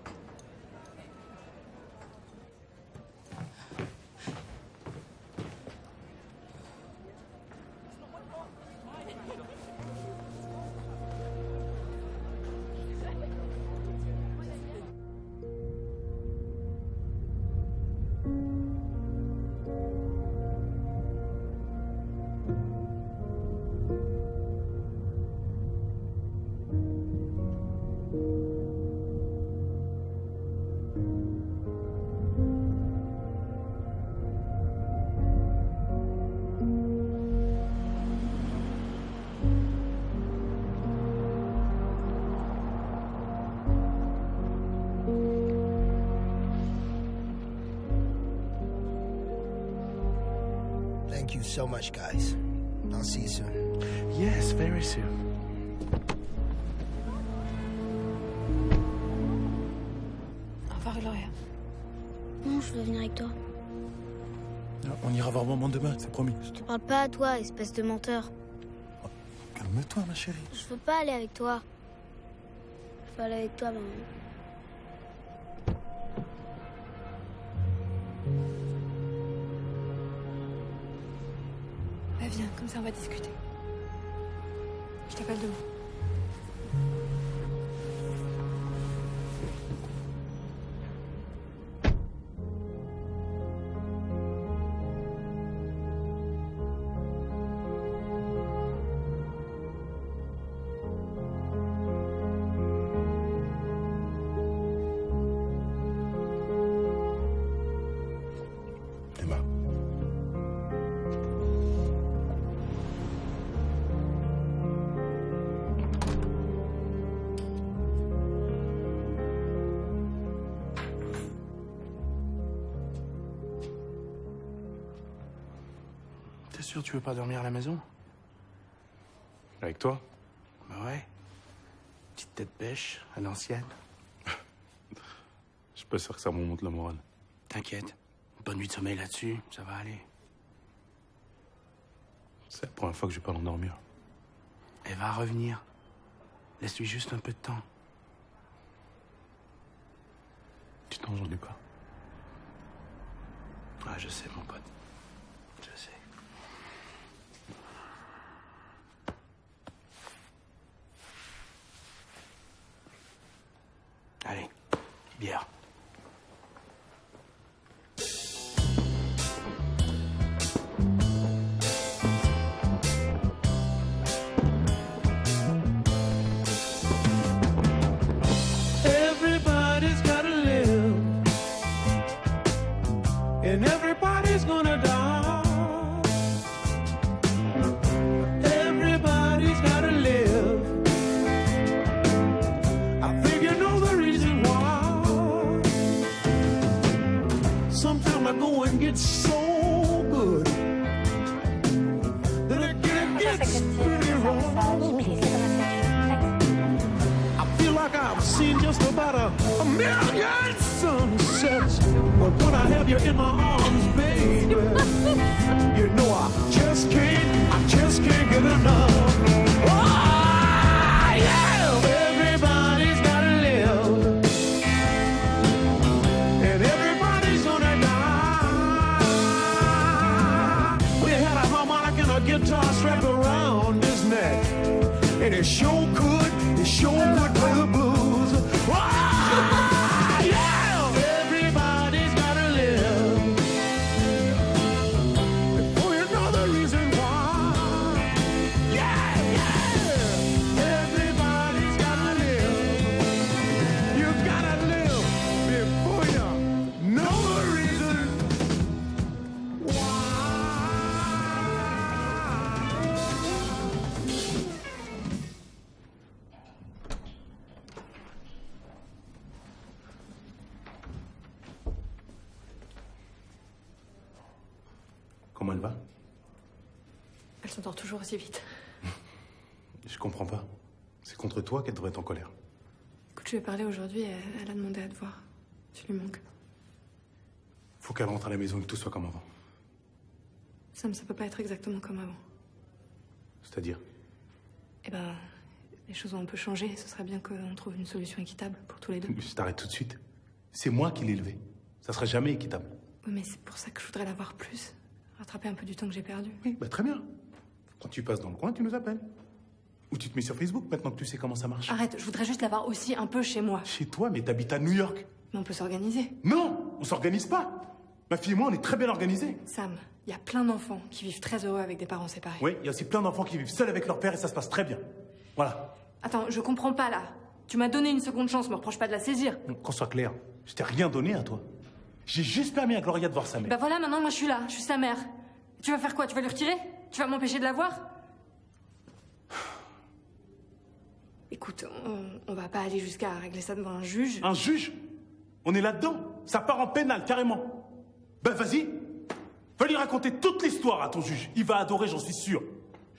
Speaker 23: Thank you so much, guys. I'll see you soon.
Speaker 12: Yes, very soon.
Speaker 7: Au revoir, Gloria.
Speaker 15: Non, je veux venir avec toi.
Speaker 1: On ira voir maman demain, c'est promis.
Speaker 15: Je te parle pas à toi, espèce de menteur.
Speaker 1: Calme-toi, ma chérie.
Speaker 15: Je veux pas aller avec toi. Je veux aller avec toi, maman.
Speaker 7: Bah viens, comme ça on va discuter. Je t'appelle demain.
Speaker 12: T'es sûr que tu veux pas dormir à la maison?
Speaker 10: Avec toi?
Speaker 12: Bah ouais. Petite tête pêche, à l'ancienne.
Speaker 10: Je suis pas sûr que ça me remonte la morale.
Speaker 12: T'inquiète. Bonne nuit de sommeil là-dessus, ça va aller.
Speaker 10: C'est la première fois que je vais pas l'endormir.
Speaker 12: Elle va revenir. Laisse-lui juste un peu de temps.
Speaker 10: Du temps, j'en ai pas.
Speaker 12: Ah, je sais, mon pote. Je sais. Allez, bière.
Speaker 16: Everybody's gotta live, and everybody's gonna die. Everybody's gotta live. I think you know the reason why. Sometimes I go and get so good that it gets pretty wrong. I feel like I've seen just about a million sunsets, but when I have you in my arms, baby, you know I just can't get enough. Oh, yeah! Everybody's gotta live, and everybody's gonna die. We had a harmonic and a guitar strapped around his neck, and it sure could play the blues. Oh, yeah! Everybody's gotta live. Before you know the reason why. Yeah, yeah! Everybody's gotta live. You gotta live before you know the reason
Speaker 10: Comment elle va?
Speaker 7: Elle s'endort toujours aussi vite.
Speaker 10: Je comprends pas. C'est contre toi qu'elle devrait être en colère.
Speaker 7: Écoute, je lui ai parlé aujourd'hui, elle a demandé à te voir. Tu lui manques.
Speaker 10: Faut qu'elle rentre à la maison et que tout soit comme avant.
Speaker 7: Sam, ça peut pas être exactement comme avant.
Speaker 10: C'est-à-dire?
Speaker 7: Eh ben, les choses ont un peu changé. Ce serait bien qu'on trouve une solution équitable pour tous les deux.
Speaker 10: Je t'arrête tout de suite. C'est moi qui l'ai élevé. Ça serait jamais équitable.
Speaker 7: Oui, mais c'est pour ça que je voudrais la voir plus. Rattraper un peu du temps que j'ai perdu.
Speaker 10: Oui, bah très bien. Quand tu passes dans le coin, tu nous appelles. Ou tu te mets sur Facebook maintenant que tu sais comment ça marche.
Speaker 7: Arrête, je voudrais juste la voir aussi un peu chez moi.
Speaker 10: Chez toi, mais t'habites à New York.
Speaker 7: Mais on peut s'organiser.
Speaker 10: Non, on s'organise pas. Ma fille et moi, on est très bien organisés.
Speaker 7: Sam, il y a plein d'enfants qui vivent très heureux avec des parents séparés.
Speaker 10: Oui, il y a aussi plein d'enfants qui vivent seuls avec leur père et ça se passe très bien. Voilà.
Speaker 7: Attends, je comprends pas là. Tu m'as donné une seconde chance, me reproche pas de la saisir.
Speaker 10: Qu'on soit clair, je t'ai rien donné à toi. J'ai juste permis à Gloria de voir sa mère.
Speaker 7: Bah voilà, maintenant moi je suis là, je suis sa mère. Tu vas faire quoi? Tu vas lui retirer? Tu vas m'empêcher de la voir? Écoute, on va pas aller jusqu'à régler ça devant un juge.
Speaker 10: Un juge? On est là-dedans. Ça part en pénal, carrément. Ben vas-y.
Speaker 9: Va lui raconter toute l'histoire à ton juge. Il va adorer, j'en suis sûr.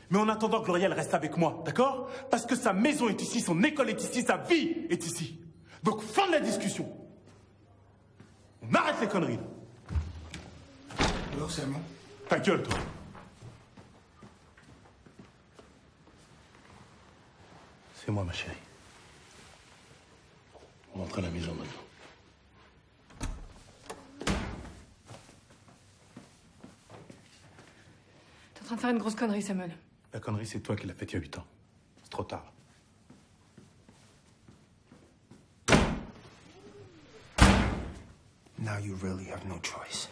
Speaker 9: Mais en attendant, Gloria, elle reste avec moi, d'accord? Parce que sa maison est ici, son école est ici, sa vie est ici. Donc, fin de la discussion. On arrête les conneries.
Speaker 23: Alors, Samuel?
Speaker 9: Ta gueule, toi. C'est moi, ma chérie. On rentre à la maison maintenant.
Speaker 7: T'es en train de faire une grosse connerie, Samuel.
Speaker 9: La connerie, c'est toi qui l'as faite il y a 8 ans. C'est trop tard.
Speaker 23: Now you really have no choice.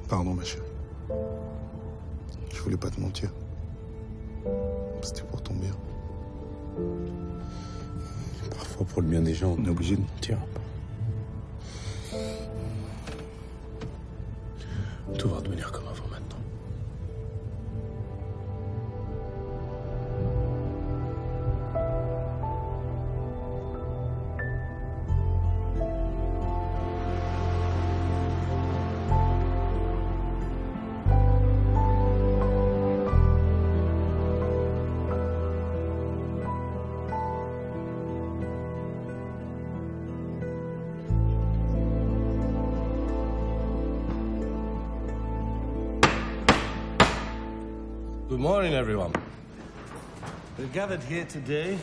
Speaker 1: Pardon, ma chérie. Je voulais pas te mentir. C'était pour ton bien. Parfois, pour le bien des gens, on est obligé de mentir. Tout va redevenir comme avant maintenant.
Speaker 5: Good morning, everyone. We're gathered here today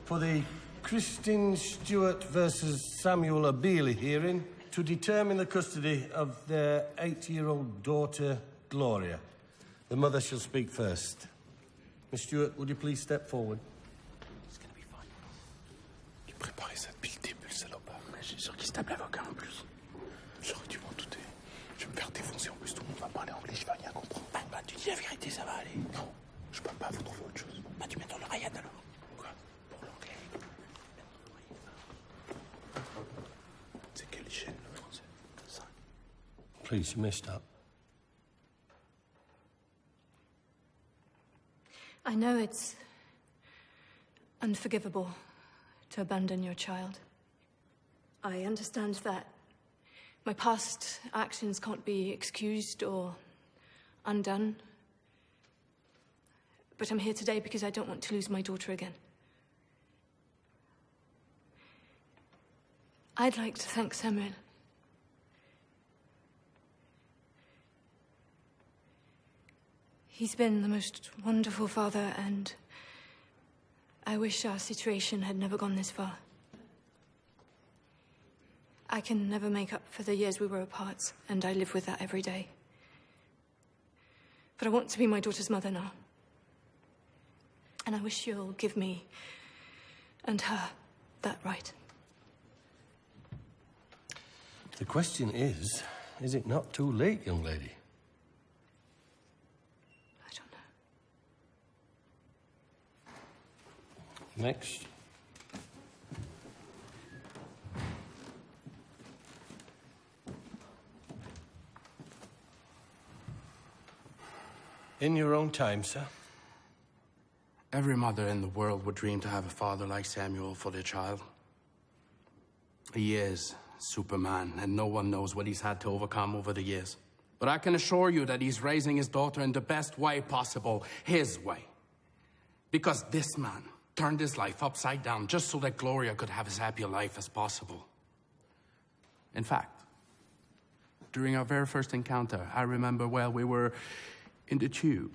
Speaker 5: for the Christine Stewart versus Samuel Abeely hearing to determine the custody of their 8-year-old daughter, Gloria. The mother shall speak first. Miss Stewart, would you please step forward?
Speaker 1: It's gonna be fine. Tu préparais ça depuis le début, le salopard. Mais je suis sûr qu'il se tape l'avocat en plus. J'aurais dû m'en douter. Je vais me faire défoncer en plus, tout le monde va parler anglais, je vais rien comprendre.
Speaker 12: Bah, tu dis la vérité, ça va aller.
Speaker 1: Non, je peux pas, faut trouver autre chose.
Speaker 12: Bah, tu mets ton oreillette alors.
Speaker 1: Quoi? Pour l'anglais. C'est quelle chaîne, le français? Ça.
Speaker 5: Please, you may start.
Speaker 7: I know it's unforgivable to abandon your child. I understand that my past actions can't be excused or undone. But I'm here today because I don't want to lose my daughter again. I'd like to thank Samuel. He's been the most wonderful father, and I wish our situation had never gone this far. I can never make up for the years we were apart, and I live with that every day. But I want to be my daughter's mother now. And I wish you'll give me and her that right.
Speaker 5: The question is it not too late, young lady?
Speaker 7: I don't
Speaker 5: know. Next. In your own time, sir.
Speaker 12: Every mother in the world would dream to have a father like Samuel for their child. He is Superman, and no one knows what he's had to overcome over the years. But I can assure you that he's raising his daughter in the best way possible, his way. Because this man turned his life upside down just so that Gloria could have as happy a life as possible. In fact, during our very first encounter, I remember, well, we were in the tube.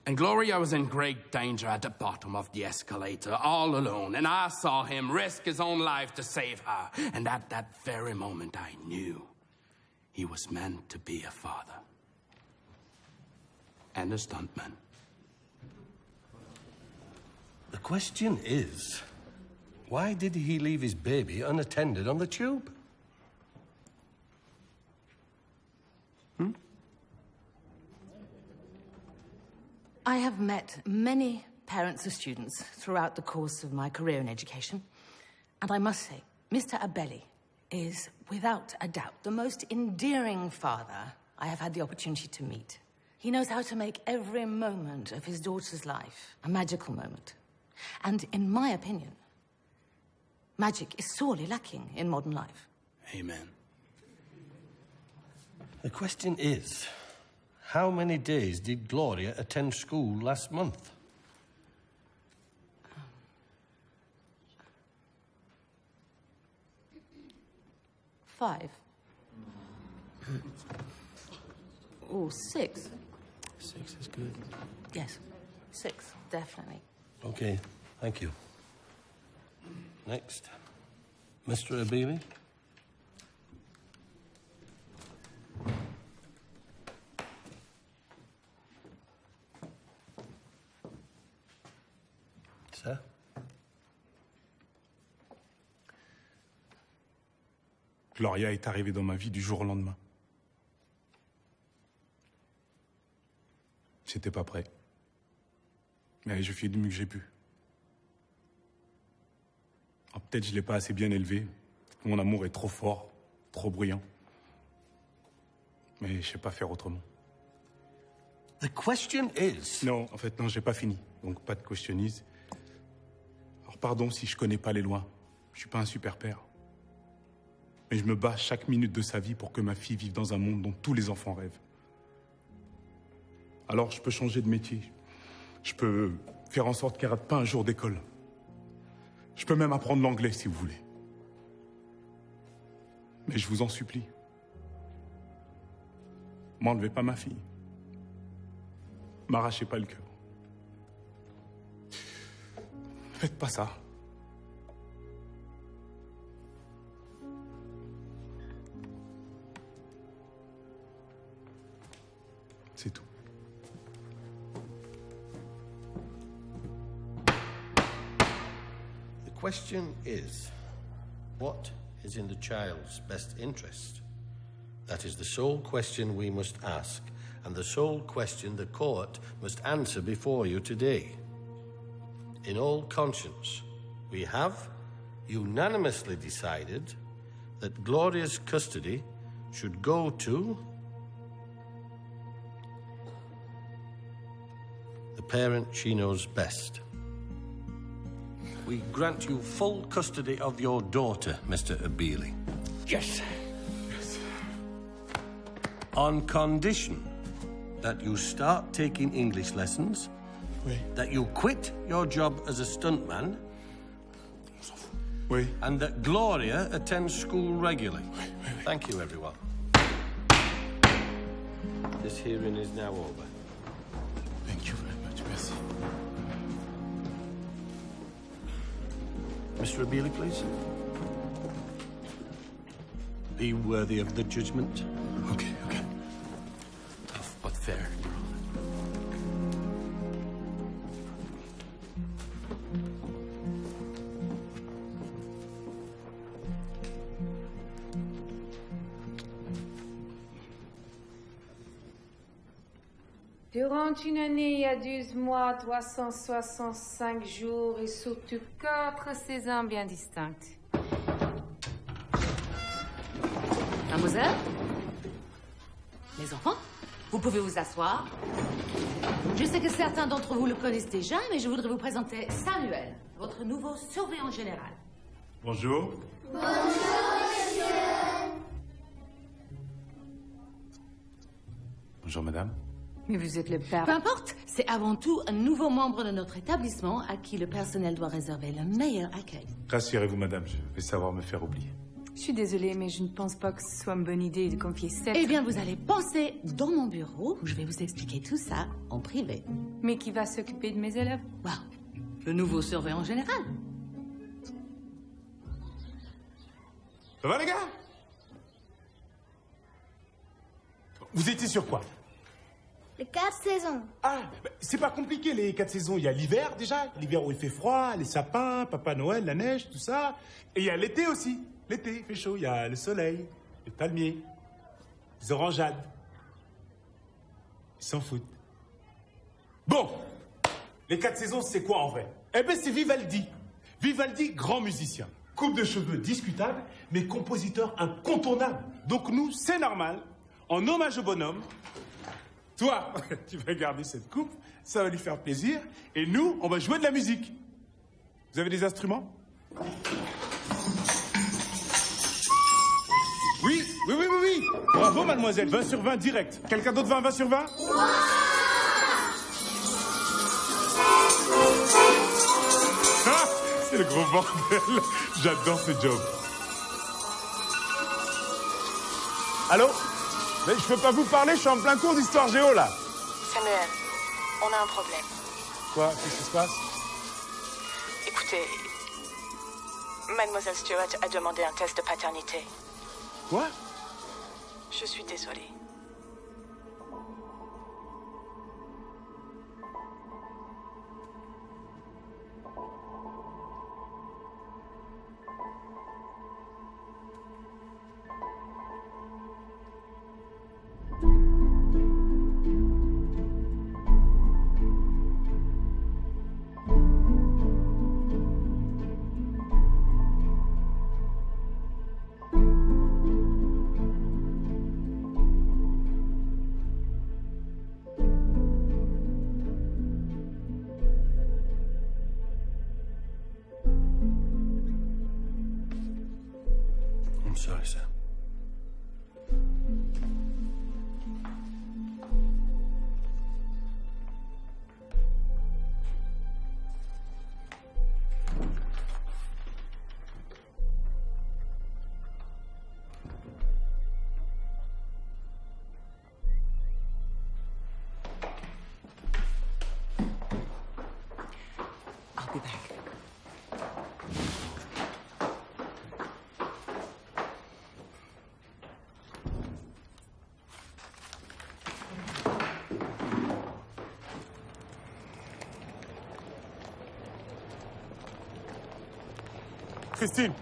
Speaker 12: And Gloria was in great danger at the bottom of the escalator, all alone. And I saw him risk his own life to save her. And at that very moment, I knew he was meant to be a father. And a stuntman.
Speaker 5: The question is, why did he leave his baby unattended on the tube?
Speaker 19: I have met many parents of students throughout the course of my career in education, And I must say, Mr. Abelli is, without a doubt, the most endearing father I have had the opportunity to meet. He knows how to make every moment of his daughter's life a magical moment. And in my opinion, magic is sorely lacking in modern life.
Speaker 5: Amen. The question is, how many days did Gloria attend school last month?
Speaker 19: Five. Oh, 6.
Speaker 5: 6 is good.
Speaker 19: Yes, 6, definitely.
Speaker 5: Okay, thank you. Next, Mr. Abili. Sir?
Speaker 1: Gloria est arrivée dans ma vie du jour au lendemain. J'étais pas prêt. Mais je fais du mieux que j'ai pu. Alors, peut-être je l'ai pas assez bien élevé. Mon amour est trop fort, trop bruyant. Mais je sais pas faire autrement.
Speaker 5: The question is...
Speaker 1: Non, en fait, non, j'ai pas fini. Donc pas de questionnise. Alors pardon si je connais pas les lois. Je suis pas un super père. Mais je me bats chaque minute de sa vie pour que ma fille vive dans un monde dont tous les enfants rêvent. Alors je peux changer de métier. Je peux faire en sorte qu'elle rate pas un jour d'école. Je peux même apprendre l'anglais si vous voulez. Mais je vous en supplie. M'enlevez pas ma fille. M'arrachez pas le cœur. Faites pas ça. C'est tout.
Speaker 5: The question is, what is in the child's best interest? That is the sole question we must ask, and the sole question the court must answer before you today. In all conscience, we have unanimously decided that Gloria's custody should go to the parent she knows best. We grant you full custody of your daughter, Mr. Abili.
Speaker 1: Yes. Yes.
Speaker 5: On condition that you start taking English lessons,
Speaker 1: oui.
Speaker 5: That you quit your job as a stuntman,
Speaker 1: oui.
Speaker 5: And that Gloria attends school regularly.
Speaker 1: Oui, oui, oui.
Speaker 5: Thank you, everyone. This hearing is now over.
Speaker 1: Thank you very much, merci.
Speaker 5: Mr. Abili, please. Be worthy of the judgment.
Speaker 1: Okay, okay. Tough but fair.
Speaker 3: Durant une année, il y a 12 mois, 365 jours et surtout 4 saisons bien distinctes.
Speaker 19: Mademoiselle? Les enfants? Vous pouvez vous asseoir. Je sais que certains d'entre vous le connaissent déjà, mais je voudrais vous présenter Samuel, votre nouveau surveillant général.
Speaker 1: Bonjour.
Speaker 15: Bonjour, monsieur.
Speaker 10: Bonjour, madame.
Speaker 3: Mais vous êtes le père.
Speaker 19: Peu importe, c'est avant tout un nouveau membre de notre établissement à qui le personnel doit réserver le meilleur accueil.
Speaker 1: Rassurez-vous, madame, je vais savoir me faire oublier.
Speaker 3: Je suis désolée, mais je ne pense pas que ce soit une bonne idée de confier cette...
Speaker 19: Eh bien, vous allez penser dans mon bureau, où je vais vous expliquer tout ça en privé.
Speaker 3: Mais qui va s'occuper de mes élèves?
Speaker 19: Wow. Le nouveau surveillant général.
Speaker 1: Ça va, les gars? Vous étiez sur quoi?
Speaker 15: Les 4 saisons.
Speaker 1: Ah, c'est pas compliqué, les 4 saisons. Il y a l'hiver, déjà. L'hiver où il fait froid, les sapins, Papa Noël, la neige, tout ça. Et il y a l'été aussi. L'été, il fait chaud. Il y a le soleil, les palmiers, les orangeades. Ils s'en foutent. Bon, les 4 saisons, c'est quoi en vrai? Eh ben, c'est Vivaldi. Vivaldi, grand musicien.
Speaker 9: coupe de cheveux discutable, mais compositeur incontournable. Donc nous, c'est normal, en hommage au bonhomme, toi, tu vas garder cette coupe, ça va lui faire plaisir, et nous, on va jouer de la musique. Vous avez des instruments? Oui. Bravo, mademoiselle. 20 sur 20 direct. Quelqu'un d'autre veut un 20 sur 20? Ah, c'est le gros bordel. J'adore ce job. Allô? Mais je peux pas vous parler, je suis en plein cours d'histoire géo, là.
Speaker 7: Samuel, on a un problème.
Speaker 9: Quoi? Qu'est-ce qui se passe?
Speaker 7: Écoutez, Mademoiselle Stewart a demandé un test de paternité.
Speaker 9: Quoi?
Speaker 7: Je suis désolée.
Speaker 5: I'm sorry, Sam.
Speaker 7: I'll be back.
Speaker 9: Christine.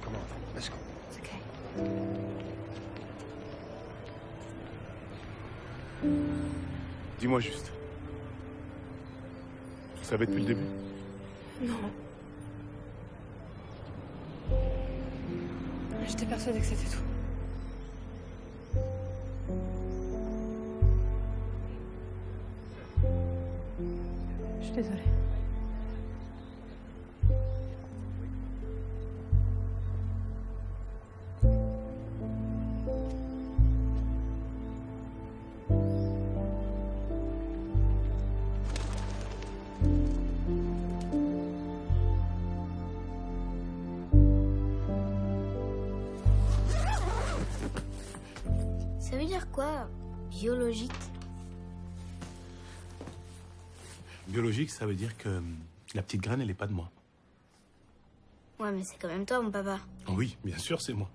Speaker 11: Come on, let's go.
Speaker 7: It's okay.
Speaker 9: Dis-moi juste. Tu savais depuis le début?
Speaker 7: Non. J'étais persuadée que c'était tout. Je suis désolée.
Speaker 15: Ça veut dire quoi, biologique?
Speaker 10: Biologique, ça veut dire que la petite graine, elle est pas de moi.
Speaker 15: Ouais, mais c'est quand même toi, mon papa.
Speaker 10: Oui, bien sûr, c'est moi.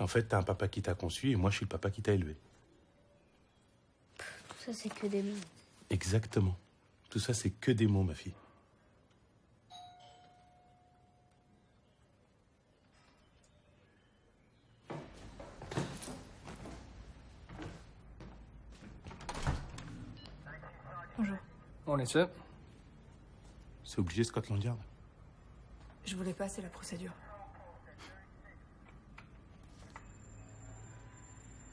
Speaker 10: En fait, t'as un papa qui t'a conçu et moi, je suis le papa qui t'a élevé.
Speaker 15: Tout ça, c'est que des mots.
Speaker 10: Exactement. Tout ça, c'est que des mots, ma fille.
Speaker 7: Bonjour.
Speaker 21: On est sûr.
Speaker 10: C'est obligé, Scotland Yard.
Speaker 7: Je voulais passer la procédure.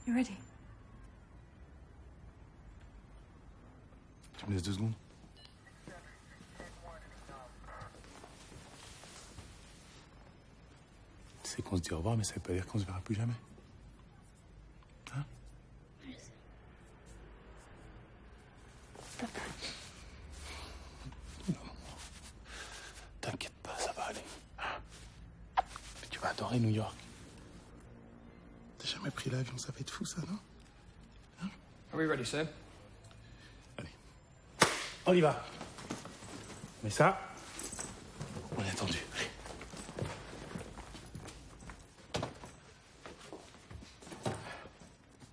Speaker 7: You ready?
Speaker 10: Tu me laisses 2 secondes. C'est qu'on se dit au revoir, mais ça veut pas dire qu'on se verra plus jamais. Hein?
Speaker 15: Papa.
Speaker 10: Non. T'inquiète pas, ça va aller. Mais tu vas adorer New York. T'as jamais pris l'avion, ça va être fou, ça, non?
Speaker 21: Are we ready, sir?
Speaker 10: On y va. Mais ça, on est attendu. Allez.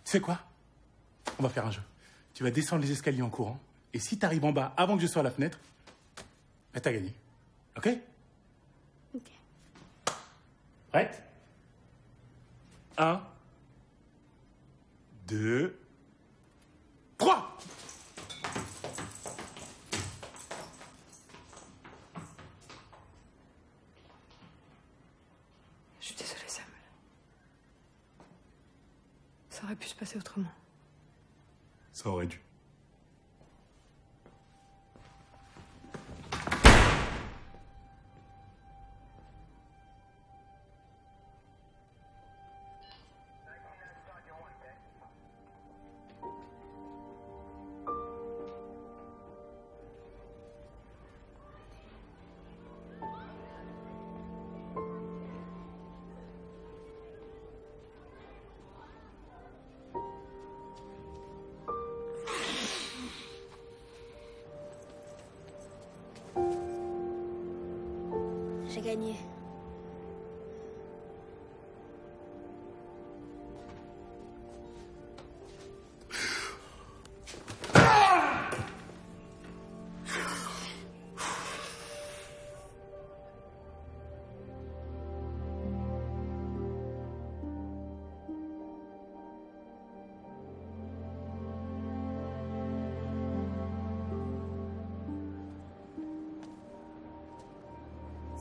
Speaker 10: Tu sais quoi? On va faire un jeu. Tu vas descendre les escaliers en courant, et si t'arrives en bas avant que je sois à la fenêtre, bah t'as gagné. Ok?
Speaker 15: Ok.
Speaker 10: Prête? 1, 2, 3.
Speaker 7: Ça aurait pu se passer autrement.
Speaker 9: Ça aurait dû.
Speaker 15: J'ai gagné.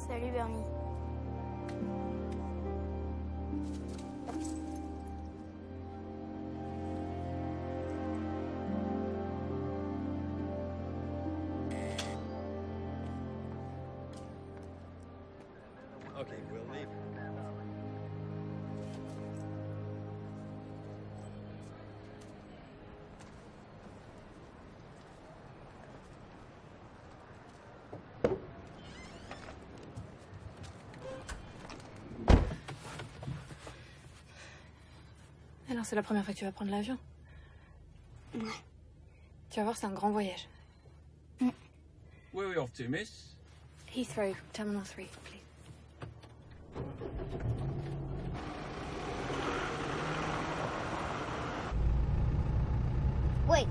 Speaker 15: Salut Bernie.
Speaker 11: Okay, we'll leave.
Speaker 7: Alors c'est la première fois que tu vas prendre l'avion?
Speaker 15: Ouais.
Speaker 7: Tu vas voir, c'est un grand voyage.
Speaker 4: Where are we off to, miss?
Speaker 7: Heathrow, Terminal 3, please.
Speaker 15: Wait.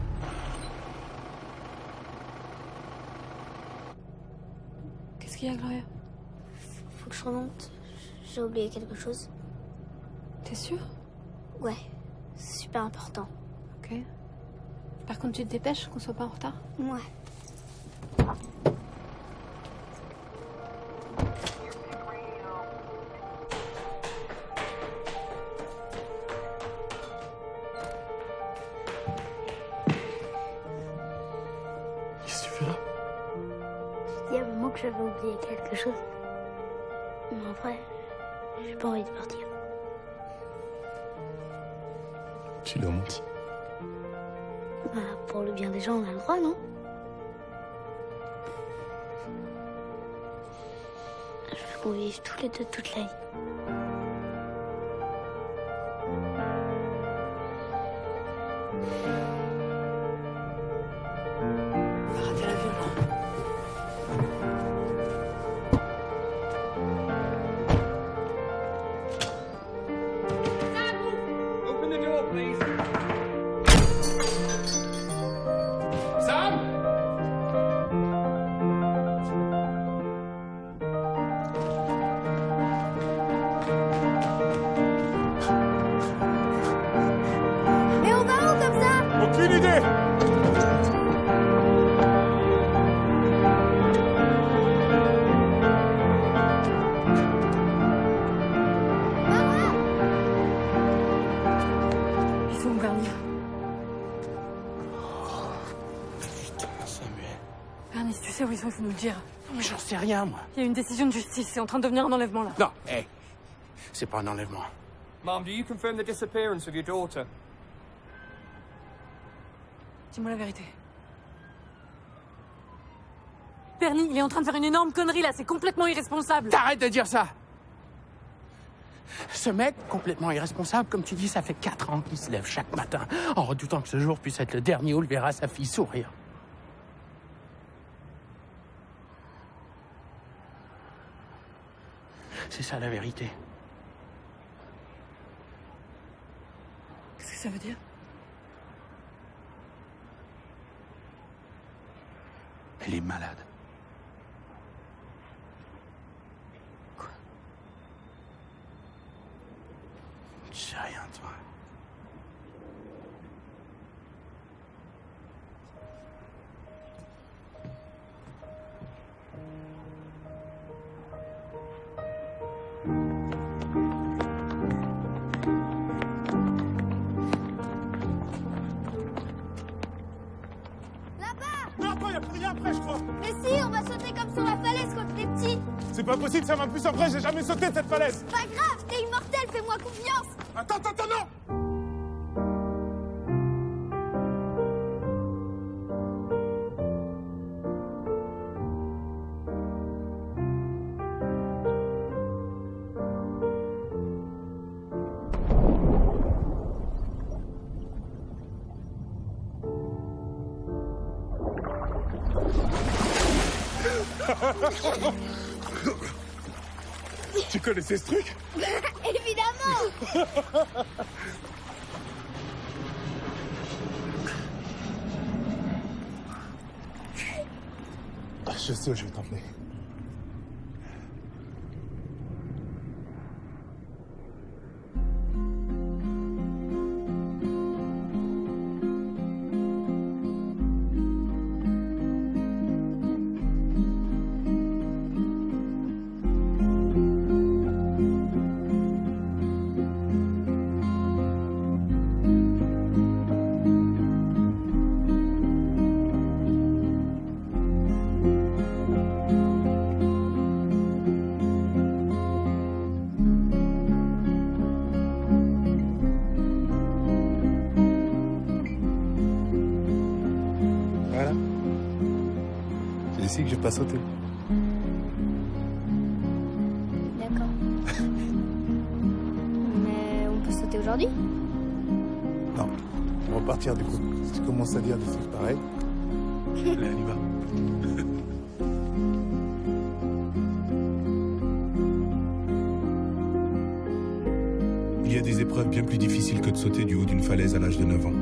Speaker 7: Qu'est-ce qu'il y a, Gloria?
Speaker 15: Faut que je remonte. J'ai oublié quelque chose.
Speaker 7: T'es sûre?
Speaker 15: Ouais, c'est super important.
Speaker 7: Ok. Par contre, tu te dépêches, qu'on soit pas en retard?
Speaker 15: Ouais.
Speaker 9: Qu'est-ce que tu fais là?
Speaker 15: Je dis à maman que j'avais oublié quelque chose. Mais après, j'ai pas envie de partir.
Speaker 9: Tu lui as menti.
Speaker 15: Bah, pour le bien des gens, on a le droit, non? Je veux qu'on vive tous les deux toute la vie.
Speaker 7: On va rater l'avion, là.
Speaker 4: Open the door, please. Sam?
Speaker 15: Mais on va où comme ça?
Speaker 1: Aucune idée.
Speaker 7: Ils sont où, Bernie?
Speaker 12: Putain, Samuel.
Speaker 7: Bernie, si tu sais où ils sont, il faut nous le dire.
Speaker 12: Mais j'en sais rien, moi.
Speaker 7: Il y a une décision de justice, c'est en train de devenir un enlèvement, là.
Speaker 12: Non, hé. C'est pas un enlèvement.
Speaker 4: Mom, do you confirm the disappearance of your daughter?
Speaker 7: Dis-moi la vérité. Bernie, il est en train de faire une énorme connerie, là, c'est complètement irresponsable.
Speaker 12: T'arrêtes de dire ça! Ce mec, complètement irresponsable, comme tu dis, ça fait 4 ans qu'il se lève chaque matin, en redoutant que ce jour puisse être le dernier où il verra sa fille sourire. C'est ça la vérité.
Speaker 7: Qu'est-ce que ça veut dire?
Speaker 12: Elle est malade.
Speaker 7: Quoi?
Speaker 12: Tu sais rien, toi.
Speaker 1: après, je crois.
Speaker 15: Mais si, on va sauter comme sur la falaise quand t'es petit.
Speaker 1: C'est pas possible, ça m'a plus après, j'ai jamais sauté de cette falaise.
Speaker 15: Pas grave, t'es immortel, fais-moi confiance.
Speaker 1: Attends, non. Tu connaissais ce truc?
Speaker 15: Évidemment.
Speaker 1: Je sais où je vais t'emmener. Voilà. C'est ici que je vais pas sauter.
Speaker 15: D'accord. Mais on peut sauter aujourd'hui?
Speaker 1: Non, on va partir du coup. Si tu commences à dire des trucs pareils. Allez, on y va.
Speaker 8: Il y a des épreuves bien plus difficiles que de sauter du haut d'une falaise à l'âge de 9 ans.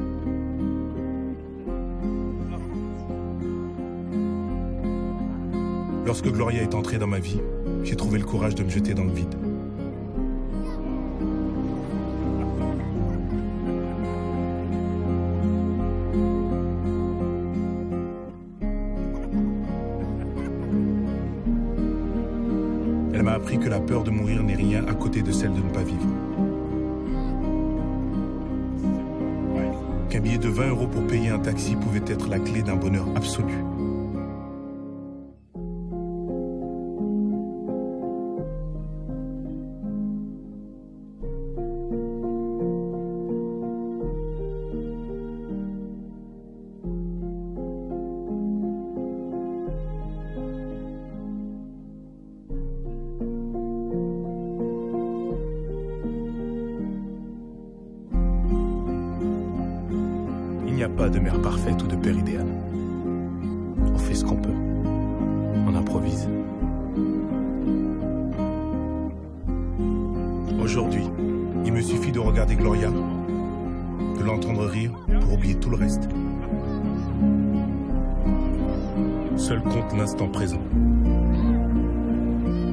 Speaker 8: Lorsque Gloria est entrée dans ma vie, j'ai trouvé le courage de me jeter dans le vide. Elle m'a appris que la peur de mourir n'est rien à côté de celle de ne pas vivre. Qu'un billet de 20 € pour payer un taxi pouvait être la clé d'un bonheur absolu. Il n'y a pas de mère parfaite ou de père idéal. On fait ce qu'on peut. On improvise. Aujourd'hui, il me suffit de regarder Gloria, de l'entendre rire pour oublier tout le reste. Seul compte l'instant présent.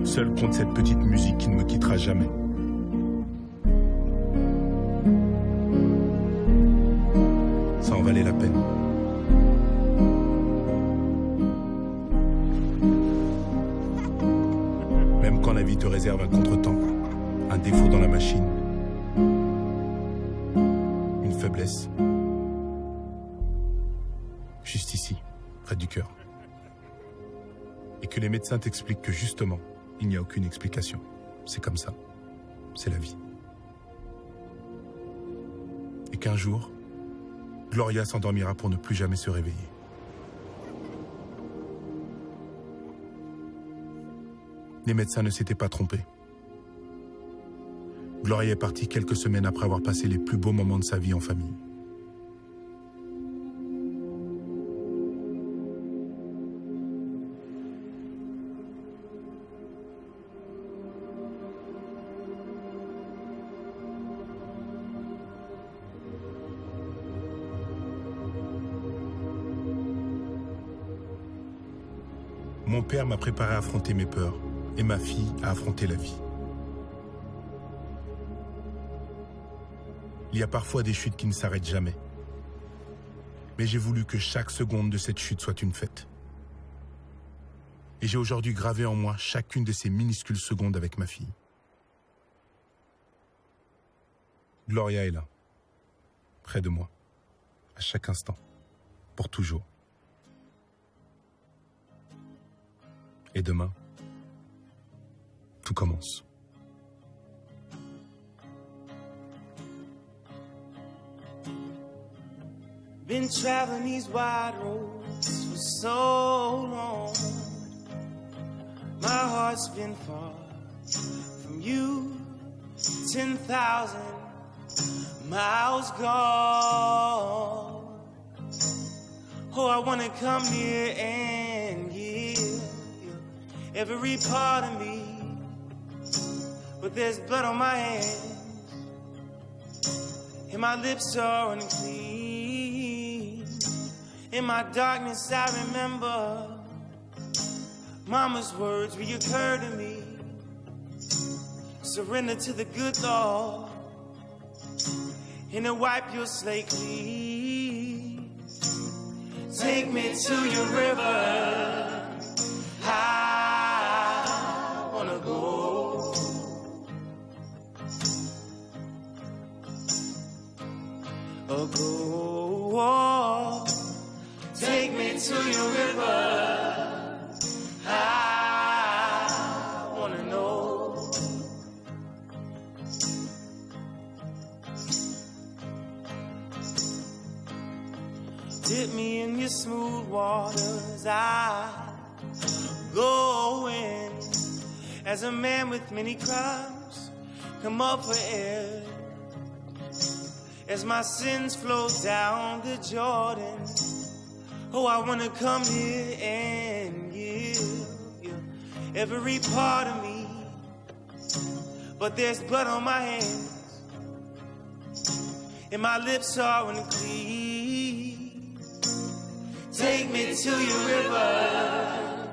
Speaker 8: Seul compte cette petite musique qui ne me quittera jamais. Ça en valait la peine. Même quand la vie te réserve un contretemps, un défaut dans la machine, une faiblesse, juste ici, près du cœur. Et que les médecins t'expliquent que justement, il n'y a aucune explication. C'est comme ça. C'est la vie. Et qu'un jour, Gloria s'endormira pour ne plus jamais se réveiller. Les médecins ne s'étaient pas trompés. Gloria est partie quelques semaines après avoir passé les plus beaux moments de sa vie en famille. Mon père m'a préparé à affronter mes peurs et ma fille à affronter la vie. Il y a parfois des chutes qui ne s'arrêtent jamais. Mais j'ai voulu que chaque seconde de cette chute soit une fête. Et j'ai aujourd'hui gravé en moi chacune de ces minuscules secondes avec ma fille. Gloria est là, près de moi, à chaque instant, pour toujours. Et demain, tout commence.
Speaker 13: Been traveling these wide roads for so long. My heart's been far from you, 10,000 miles gone. Oh, I wanna come near and give you every part of me, but there's blood on my hands, and my lips are unclean. In my darkness I remember Mama's words reoccur to me. Surrender to the good Lord, and He'll wipe your slate clean. Take me to your river, I wanna go. Oh, go. Take me to your river, I wanna know. Dip me in your smooth waters, I go in. As a man with many crimes, come up for air. As my sins flow down the Jordan, oh, I wanna come here and give you every part of me, but there's blood on my hands, and my lips are unclean. Take me to your river,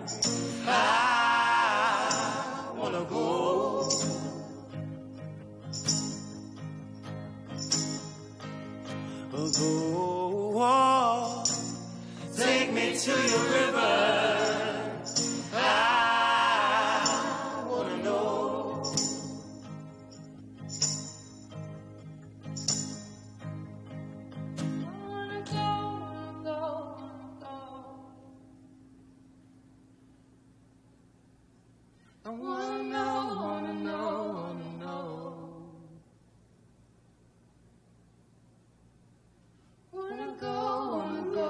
Speaker 13: I wanna go. Oh, go. Take me to your river, I wanna know. I wanna know, wanna know, wanna know. Wanna go, wanna go,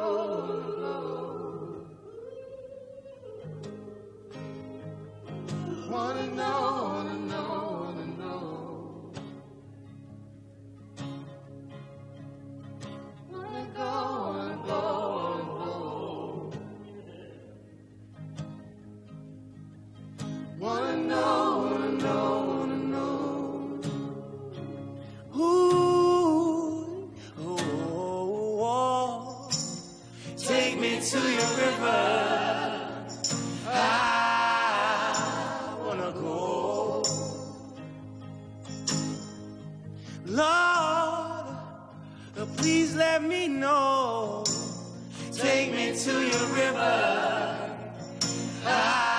Speaker 13: wanna know, wanna know, wanna know. Wanna go, wanna go, wanna know, wanna know, wanna know. Ooh, oh, take me to your river, I wanna go. Lord, please let me know. Take me to your river, I